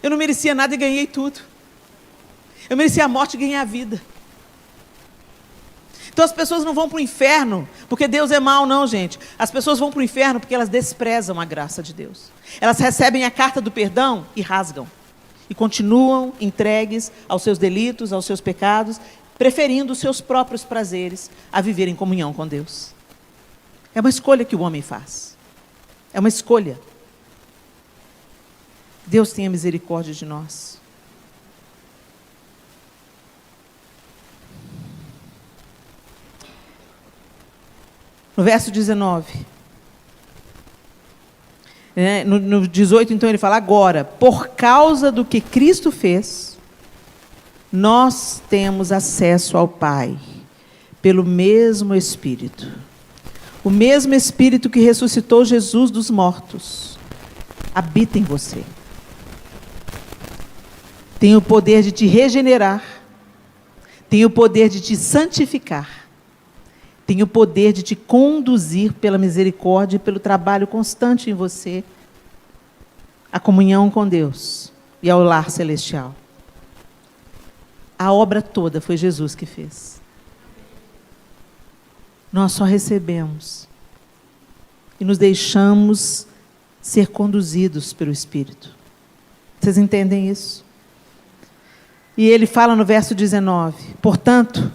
Eu não merecia nada e ganhei tudo. Eu merecia a morte e ganhei a vida. Então as pessoas não vão para o inferno porque Deus é mau, não, gente. As pessoas vão para o inferno porque elas desprezam a graça de Deus. Elas recebem a carta do perdão e rasgam. E continuam entregues aos seus delitos, aos seus pecados, preferindo os seus próprios prazeres a viver em comunhão com Deus. É uma escolha que o homem faz. É uma escolha. Deus tenha misericórdia de nós. No verso 19, no 18, então, ele fala, agora, por causa do que Cristo fez, nós temos acesso ao Pai, pelo mesmo Espírito. O mesmo Espírito que ressuscitou Jesus dos mortos, habita em você. Tem o poder de te regenerar, tem o poder de te santificar, tem o poder de te conduzir pela misericórdia e pelo trabalho constante em você, a comunhão com Deus e ao lar celestial. A obra toda foi Jesus que fez. Nós só recebemos e nos deixamos ser conduzidos pelo Espírito. Vocês entendem isso? E ele fala no verso 19: portanto,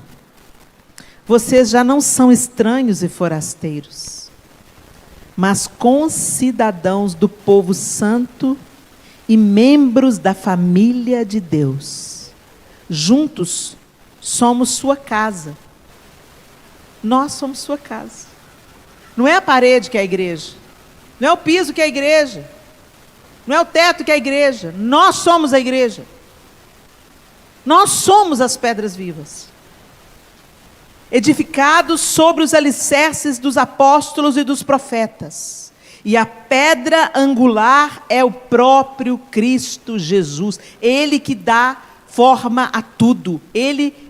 vocês já não são estranhos e forasteiros, mas concidadãos do povo santo e membros da família de Deus. Juntos somos sua casa. Nós somos sua casa. Não é a parede que é a igreja, não é o piso que é a igreja, não é o teto que é a igreja. Nós somos a igreja. Nós somos as pedras vivas, edificados sobre os alicerces dos apóstolos e dos profetas. E a pedra angular é o próprio Cristo Jesus. Ele que dá forma a tudo.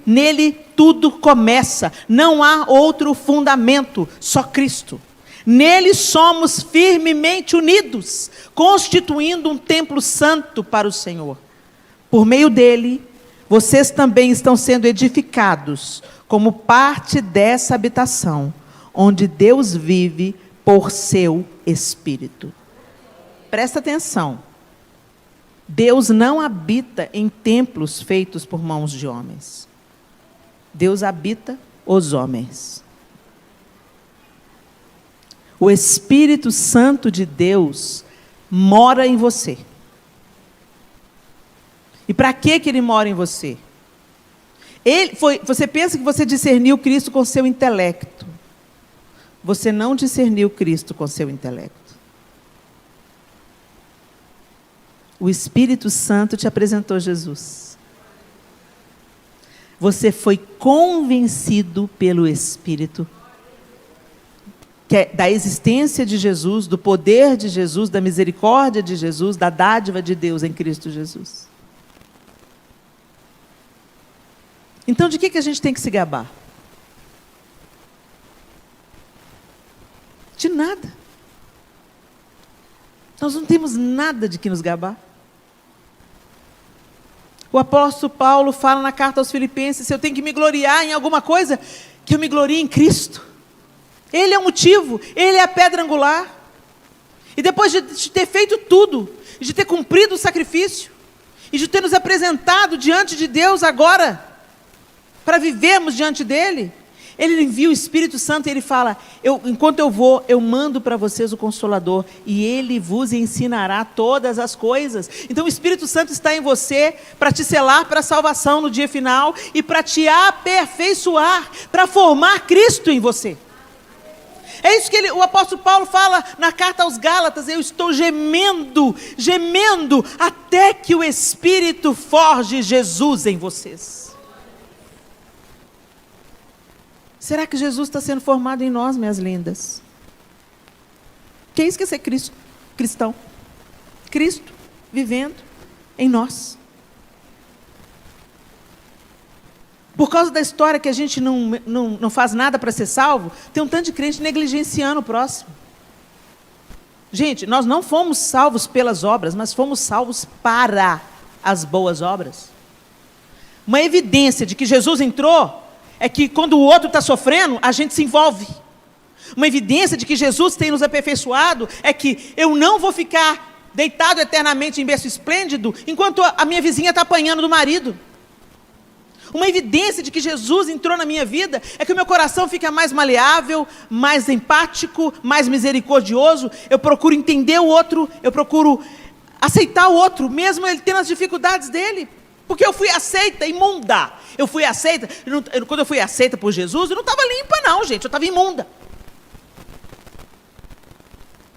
Nele tudo começa. Não há outro fundamento, só Cristo. Nele somos firmemente unidos, constituindo um templo santo para o Senhor. Por meio dele, vocês também estão sendo edificados como parte dessa habitação, onde Deus vive por seu Espírito. Presta atenção. Deus não habita em templos feitos por mãos de homens. Deus habita os homens. O Espírito Santo de Deus mora em você. E para que ele mora em você? Você pensa que você discerniu Cristo com seu intelecto. Você não discerniu Cristo com seu intelecto. O Espírito Santo te apresentou Jesus. Você foi convencido pelo Espírito da existência de Jesus, do poder de Jesus, da misericórdia de Jesus, da dádiva de Deus em Cristo Jesus. Então, de que a gente tem que se gabar? De nada. Nós não temos nada de que nos gabar. O apóstolo Paulo fala na carta aos Filipenses: se eu tenho que me gloriar em alguma coisa, que eu me glorie em Cristo. Ele é o motivo, ele é a pedra angular. E depois de ter feito tudo, de ter cumprido o sacrifício, e de ter nos apresentado diante de Deus agora, para vivermos diante dele, ele envia o Espírito Santo e ele fala: enquanto eu vou, eu mando para vocês o Consolador, e ele vos ensinará todas as coisas. Então o Espírito Santo está em você para te selar para a salvação no dia final e para te aperfeiçoar, para formar Cristo em você. É isso que o apóstolo Paulo fala na carta aos Gálatas: eu estou gemendo até que o Espírito forge Jesus em vocês. Será que Jesus está sendo formado em nós, minhas lindas? Que é isso que é ser cristão? Cristo vivendo em nós. Por causa da história que a gente não faz nada para ser salvo, tem um tanto de crente negligenciando o próximo. Gente, nós não fomos salvos pelas obras, mas fomos salvos para as boas obras. Uma evidência de que Jesus entrou é que quando o outro está sofrendo, a gente se envolve. Uma evidência de que Jesus tem nos aperfeiçoado é que eu não vou ficar deitado eternamente em berço esplêndido enquanto a minha vizinha está apanhando do marido. Uma evidência de que Jesus entrou na minha vida é que o meu coração fica mais maleável, mais empático, mais misericordioso. Eu procuro entender o outro, eu procuro aceitar o outro, mesmo ele tendo as dificuldades dele. Porque eu fui aceita imunda. Eu fui aceita, quando eu fui aceita por Jesus, eu não estava limpa não, gente, eu estava imunda.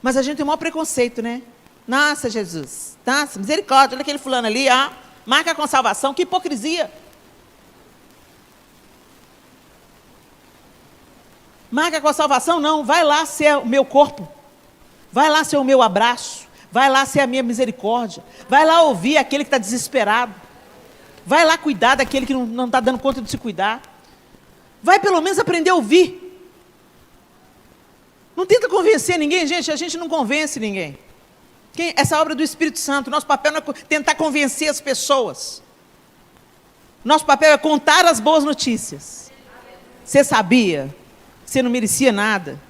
Mas a gente tem o maior preconceito, né? Nossa, Jesus, nossa, misericórdia, olha aquele fulano ali, marca com salvação, que hipocrisia. Marca com a salvação, não, vai lá ser o meu corpo, vai lá ser o meu abraço, vai lá ser a minha misericórdia, vai lá ouvir aquele que está desesperado, vai lá cuidar daquele que não está dando conta de se cuidar, vai pelo menos aprender a ouvir. Não tenta convencer ninguém, gente, a gente não convence ninguém. Essa obra do Espírito Santo, nosso papel não é tentar convencer as pessoas, nosso papel é contar as boas notícias. Você sabia? Você não merecia nada,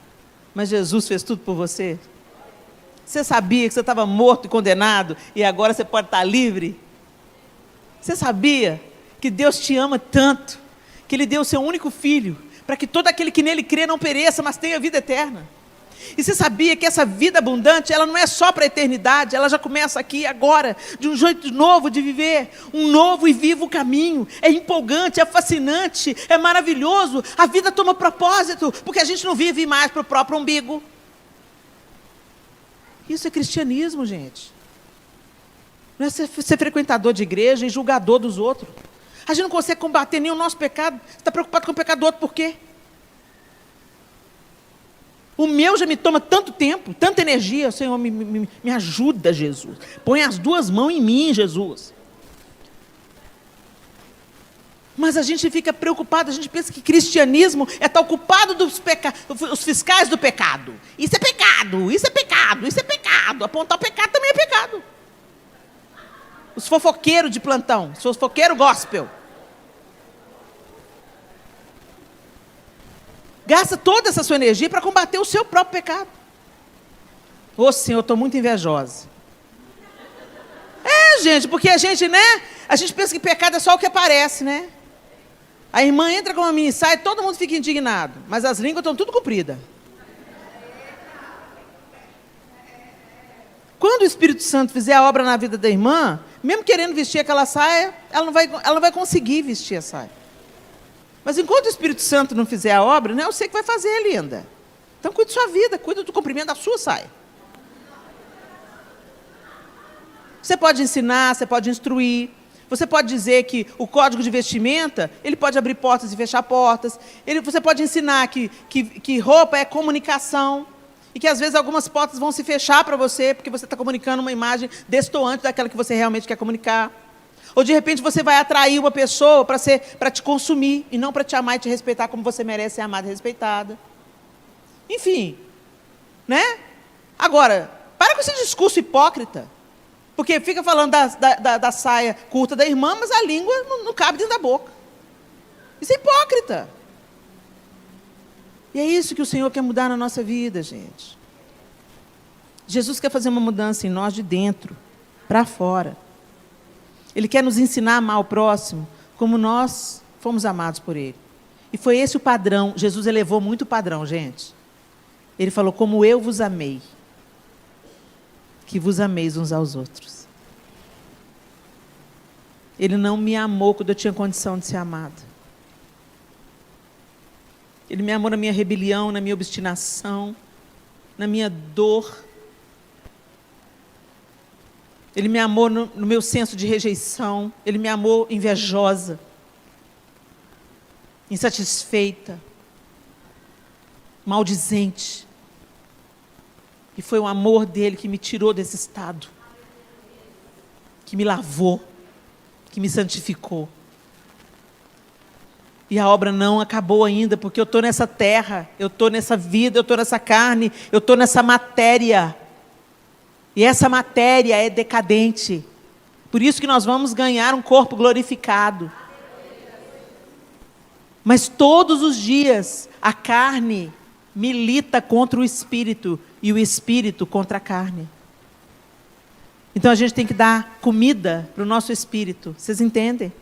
mas Jesus fez tudo por você. Você sabia que você estava morto e condenado e agora você pode estar livre? Você sabia que Deus te ama tanto, que Ele deu o seu único filho, para que todo aquele que nele crê não pereça, mas tenha vida eterna? E você sabia que essa vida abundante, ela não é só para a eternidade, ela já começa aqui, agora, de um jeito novo de viver, um novo e vivo caminho. É empolgante, é fascinante, é maravilhoso. A vida toma propósito, porque a gente não vive mais para o próprio umbigo. Isso é cristianismo, gente. Não é ser frequentador de igreja e julgador dos outros. A gente não consegue combater nem o nosso pecado. Você está preocupado com o pecado do outro por quê? O meu já me toma tanto tempo, tanta energia. Senhor, me ajuda, Jesus. Põe as duas mãos em mim, Jesus. Mas a gente fica preocupado, a gente pensa que cristianismo é estar ocupado os fiscais do pecado. Isso é pecado, isso é pecado, isso é pecado. Apontar o pecado também é pecado. Os fofoqueiros de plantão, os fofoqueiros gospel. Gasta toda essa sua energia para combater o seu próprio pecado. Ô Senhor, eu estou muito invejosa. É, gente, porque a gente, né? A gente pensa que pecado é só o que aparece, né? A irmã entra com uma mini saia e todo mundo fica indignado. Mas as línguas estão tudo compridas. Quando o Espírito Santo fizer a obra na vida da irmã, mesmo querendo vestir aquela saia, ela não vai conseguir vestir a saia. Mas enquanto o Espírito Santo não fizer a obra, não é você que vai fazer, linda. Então cuide da sua vida, cuide do comprimento da sua saia. Você pode ensinar, você pode instruir. Você pode dizer que o código de vestimenta, ele pode abrir portas e fechar portas. Você pode ensinar que roupa é comunicação. E que às vezes algumas portas vão se fechar para você, porque você está comunicando uma imagem destoante daquela que você realmente quer comunicar. Ou de repente você vai atrair uma pessoa para te consumir, e não para te amar e te respeitar como você merece ser amada e respeitada. Enfim, né? Agora, para com esse discurso hipócrita. Porque fica falando da saia curta da irmã, mas a língua não cabe dentro da boca. Isso é hipócrita. E é isso que o Senhor quer mudar na nossa vida, gente. Jesus quer fazer uma mudança em nós de dentro para fora. Ele quer nos ensinar a amar o próximo como nós fomos amados por Ele. E foi esse o padrão. Jesus elevou muito o padrão, gente. Ele falou, como eu vos amei, que vos ameis uns aos outros. Ele não me amou quando eu tinha condição de ser amado. Ele me amou na minha rebelião, na minha obstinação, na minha dor. Ele me amou no meu senso de rejeição. Ele me amou invejosa, insatisfeita, maldizente. E foi o amor dele que me tirou desse estado, que me lavou, que me santificou. E a obra não acabou ainda, porque eu estou nessa terra, eu estou nessa vida, eu estou nessa carne, eu estou nessa matéria. E essa matéria é decadente. Por isso que nós vamos ganhar um corpo glorificado. Mas todos os dias, a carne milita contra o espírito, e o espírito contra a carne. Então a gente tem que dar comida para o nosso espírito. Vocês entendem?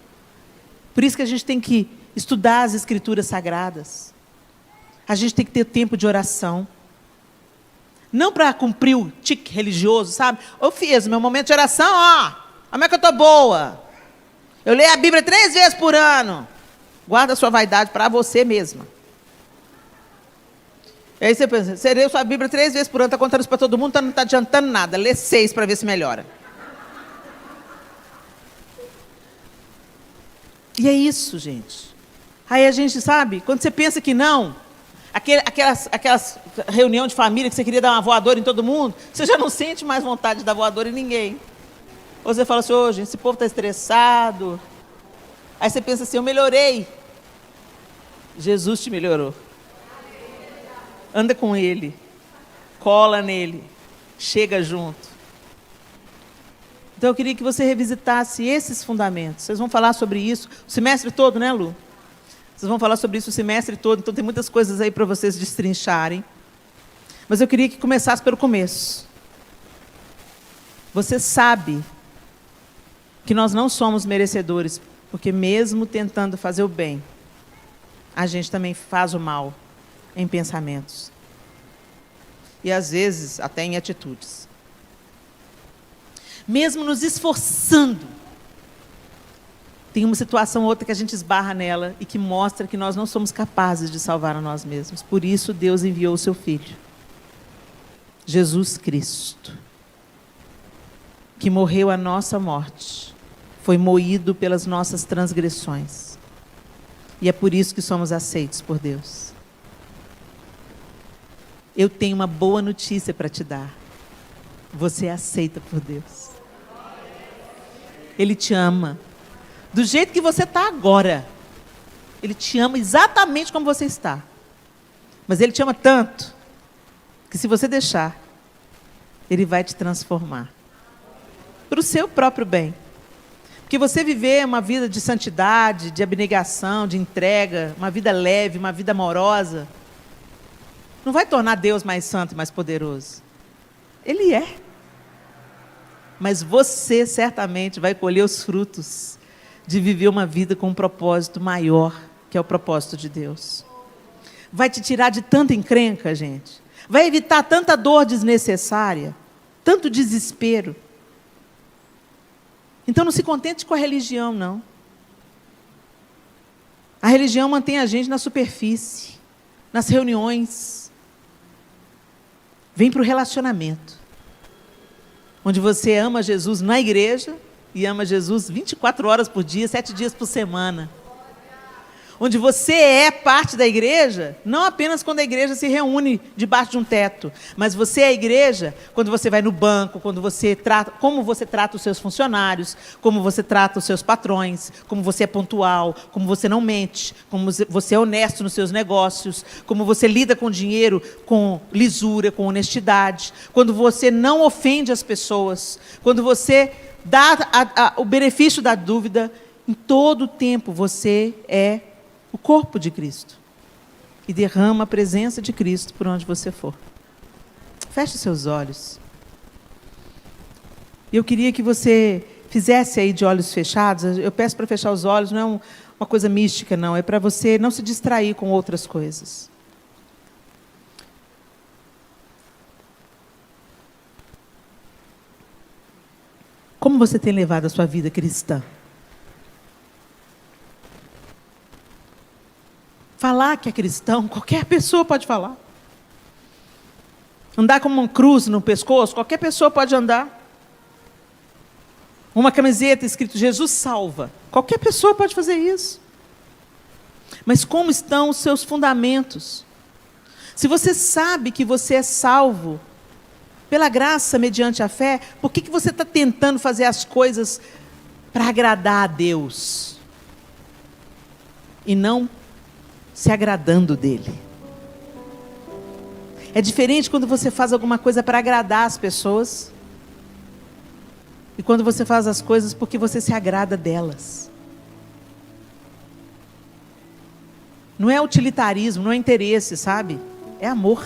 Por isso que a gente tem que estudar as escrituras sagradas. A gente tem que ter tempo de oração. Não para cumprir o tique religioso, sabe? Ô Fies, meu momento de oração, ó. Como é que eu estou boa? Eu leio a Bíblia 3 vezes por ano. Guarda a sua vaidade para você mesma. E aí você pensa, você lê a sua Bíblia 3 vezes por ano, está contando isso para todo mundo, então não está adiantando nada. Lê 6 para ver se melhora. E é isso, gente. Aí a gente, sabe, quando você pensa que não, aquelas reuniões de família que você queria dar uma voadora em todo mundo, você já não sente mais vontade de dar voadora em ninguém. Ou você fala assim, ô, gente, esse povo está estressado. Aí você pensa assim, eu melhorei. Jesus te melhorou. Anda com Ele. Cola nele. Chega junto. Então eu queria que você revisitasse esses fundamentos. Vocês vão falar sobre isso o semestre todo, né, Lu? Vocês vão falar sobre isso o semestre todo, então tem muitas coisas aí para vocês destrincharem. Mas eu queria que começasse pelo começo. Você sabe que nós não somos merecedores, porque mesmo tentando fazer o bem, a gente também faz o mal em pensamentos. E às vezes até em atitudes. Mesmo nos esforçando, tem uma situação ou outra que a gente esbarra nela e que mostra que nós não somos capazes de salvar a nós mesmos. Por isso Deus enviou o seu Filho, Jesus Cristo, que morreu a nossa morte, foi moído pelas nossas transgressões. E é por isso que somos aceitos por Deus. Eu tenho uma boa notícia para te dar. Você é aceita por Deus. Ele te ama. Do jeito que você está agora. Ele te ama exatamente como você está. Mas Ele te ama tanto, que se você deixar, Ele vai te transformar. Para o seu próprio bem. Porque você viver uma vida de santidade, de abnegação, de entrega, uma vida leve, uma vida amorosa, não vai tornar Deus mais santo e mais poderoso. Ele é. Mas você certamente vai colher os frutos de viver uma vida com um propósito maior, que é o propósito de Deus. Vai te tirar de tanta encrenca, gente. Vai evitar tanta dor desnecessária, tanto desespero. Então não se contente com a religião, não. A religião mantém a gente na superfície, nas reuniões. Vem para o relacionamento, onde você ama Jesus na igreja e ama Jesus 24 horas por dia, 7 dias por semana. Onde você é parte da igreja, não apenas quando a igreja se reúne debaixo de um teto, mas você é a igreja quando você vai no banco, quando você trata, como você trata os seus funcionários, como você trata os seus patrões, como você é pontual, como você não mente, como você é honesto nos seus negócios, como você lida com dinheiro com lisura, com honestidade, quando você não ofende as pessoas, quando você dá o benefício da dúvida. Em todo o tempo você é o corpo de Cristo e derrama a presença de Cristo por onde você for. Feche seus olhos. Eu queria que você fizesse aí de olhos fechados. Eu peço para fechar os olhos, não é uma coisa mística, não. É para você não se distrair com outras coisas. Como você tem levado a sua vida cristã? Falar que é cristão, qualquer pessoa pode falar. Andar com uma cruz no pescoço, qualquer pessoa pode andar. Uma camiseta escrito Jesus salva, qualquer pessoa pode fazer isso. Mas como estão os seus fundamentos? Se você sabe que você é salvo pela graça mediante a fé, por que você está tentando fazer as coisas para agradar a Deus? E não se agradando dele. É diferente quando você faz alguma coisa para agradar as pessoas e quando você faz as coisas porque você se agrada delas. Não é utilitarismo, não é interesse, sabe? É amor.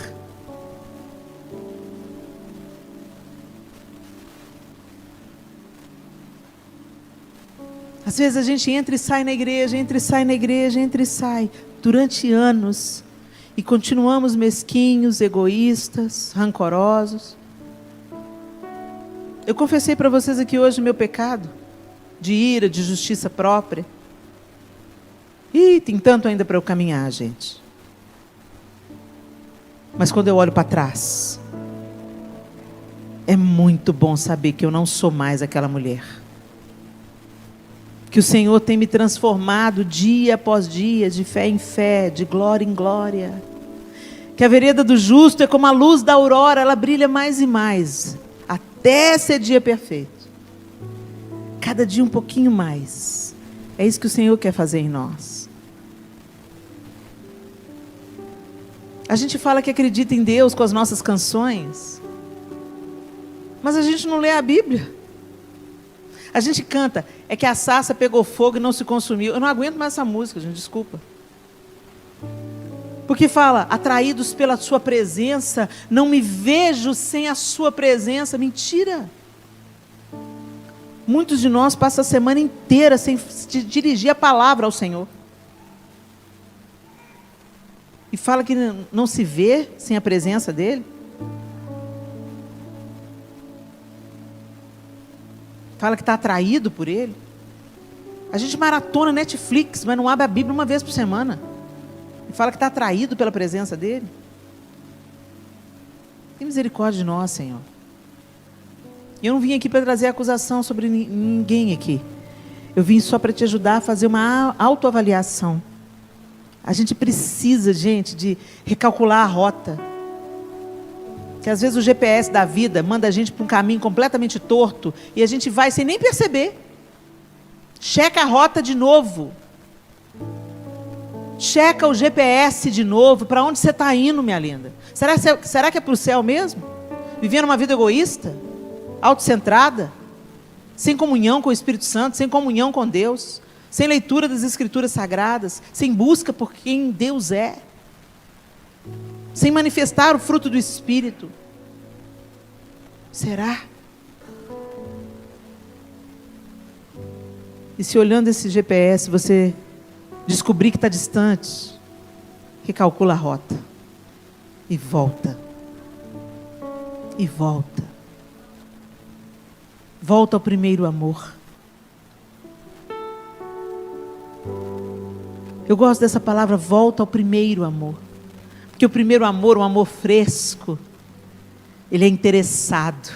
Às vezes a gente entra e sai na igreja, entra e sai na igreja, entra e sai durante anos, e continuamos mesquinhos, egoístas, rancorosos. Eu confessei para vocês aqui hoje o meu pecado, de ira, de justiça própria. E tem tanto ainda para eu caminhar, gente. Mas quando eu olho para trás, é muito bom saber que eu não sou mais aquela mulher. Que o Senhor tem me transformado dia após dia, de fé em fé, de glória em glória. Que a vereda do justo é como a luz da aurora, ela brilha mais e mais, até ser dia perfeito. Cada dia um pouquinho mais. É isso que o Senhor quer fazer em nós. A gente fala que acredita em Deus com as nossas canções, mas a gente não lê a Bíblia. A gente canta, é que a sarça pegou fogo e não se consumiu. Eu não aguento mais essa música, gente, desculpa. Porque fala, atraídos pela sua presença, não me vejo sem a sua presença. Mentira. Muitos de nós passam a semana inteira sem dirigir a palavra ao Senhor. E fala que não se vê sem a presença dEle. Fala que está atraído por Ele. A gente maratona Netflix, mas não abre a Bíblia uma vez por semana. E fala que está atraído pela presença dEle. Tem misericórdia de nós, Senhor. Eu não vim aqui para trazer acusação sobre ninguém aqui. Eu vim só para te ajudar a fazer uma autoavaliação. A gente precisa, gente, de recalcular a rota. Que às vezes o GPS da vida manda a gente para um caminho completamente torto e a gente vai sem nem perceber. Checa a rota de novo. Checa o GPS de novo. Para onde você está indo, minha linda? Será que é para o céu mesmo? Vivendo uma vida egoísta? Autocentrada? Sem comunhão com o Espírito Santo? Sem comunhão com Deus? Sem leitura das Escrituras Sagradas? Sem busca por quem Deus é? Sem manifestar o fruto do Espírito? Será? E se olhando esse GPS você descobrir que está distante, recalcula a rota e volta. E volta. Volta ao primeiro amor. Eu gosto dessa palavra, volta ao primeiro amor. Porque o primeiro amor, um amor fresco, ele é interessado.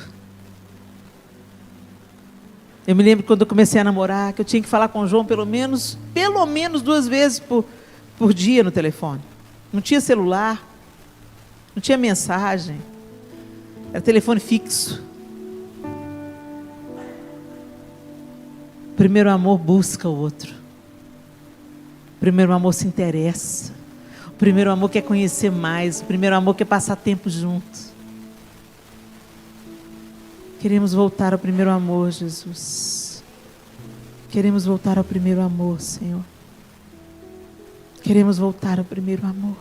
Eu me lembro quando eu comecei a namorar, que eu tinha que falar com o João pelo menos 2 vezes por dia no telefone. Não tinha celular, não tinha mensagem, era telefone fixo. O primeiro amor busca o outro. O primeiro amor se interessa. O primeiro amor quer conhecer mais. O primeiro amor quer passar tempo juntos. Queremos voltar ao primeiro amor, Jesus. Queremos voltar ao primeiro amor, Senhor. Queremos voltar ao primeiro amor.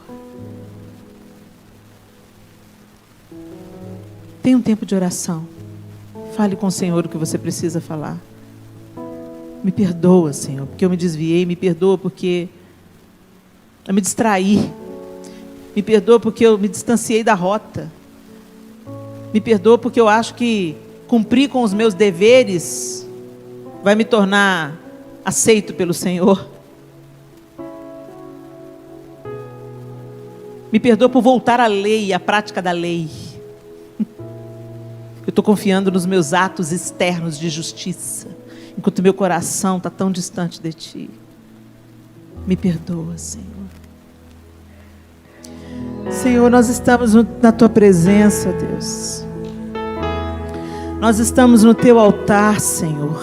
Tenha um tempo de oração. Fale com o Senhor o que você precisa falar. Me perdoa, Senhor, porque eu me desviei. Me perdoa porque eu me distraí. Me perdoa porque eu me distanciei da rota. Me perdoa porque eu acho que cumprir com os meus deveres vai me tornar aceito pelo Senhor. Me perdoa por voltar à lei, à prática da lei. Eu estou confiando nos meus atos externos de justiça, enquanto meu coração está tão distante de Ti. Me perdoa, Senhor. Senhor, nós estamos na Tua presença, Deus. Nós estamos no Teu altar, Senhor.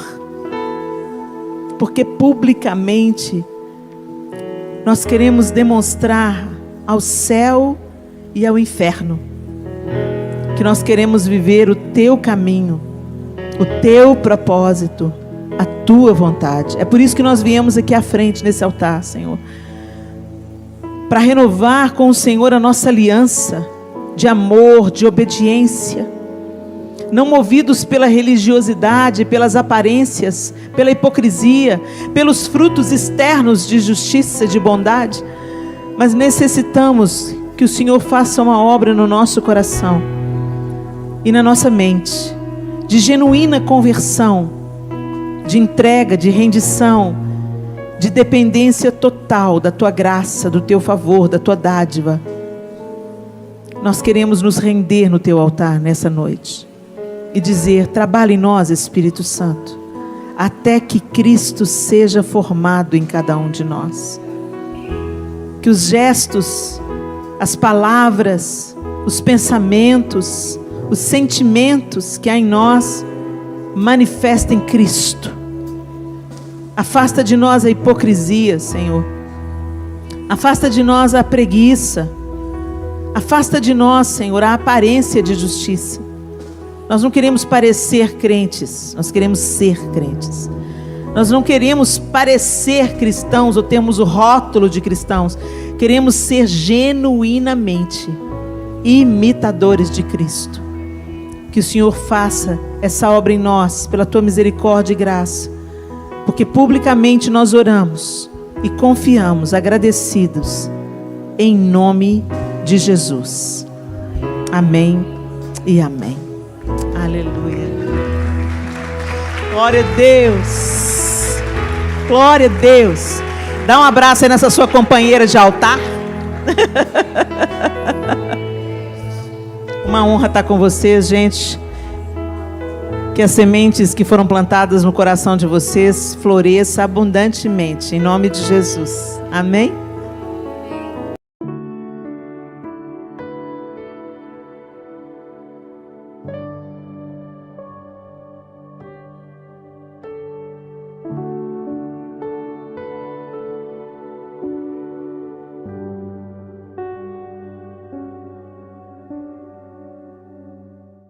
Porque publicamente nós queremos demonstrar ao céu e ao inferno que nós queremos viver o Teu caminho, o Teu propósito, a Tua vontade. É por isso que nós viemos aqui à frente nesse altar, Senhor, para renovar com o Senhor a nossa aliança de amor, de obediência, não movidos pela religiosidade, pelas aparências, pela hipocrisia, pelos frutos externos de justiça, de bondade, mas necessitamos que o Senhor faça uma obra no nosso coração e na nossa mente, de genuína conversão, de entrega, de rendição, de dependência total da Tua graça, do Teu favor, da Tua dádiva. Nós queremos nos render no Teu altar nessa noite e dizer: trabalhe em nós, Espírito Santo, até que Cristo seja formado em cada um de nós. Que os gestos, as palavras, os pensamentos, os sentimentos que há em nós manifestem Cristo. Afasta de nós a hipocrisia, Senhor. Afasta de nós a preguiça. Afasta de nós, Senhor, a aparência de justiça. Nós não queremos parecer crentes, nós queremos ser crentes. Nós não queremos parecer cristãos ou termos o rótulo de cristãos. Queremos ser genuinamente imitadores de Cristo. que o Senhor faça essa obra em nós, pela tua misericórdia e graça, porque publicamente nós oramos e confiamos, agradecidos, em nome de Jesus. Amém e amém. Aleluia. Glória a Deus. Glória a Deus. Dá um abraço aí nessa sua companheira de altar. Uma honra estar com vocês, gente. Que as sementes que foram plantadas no coração de vocês floresçam abundantemente, em nome de Jesus. Amém?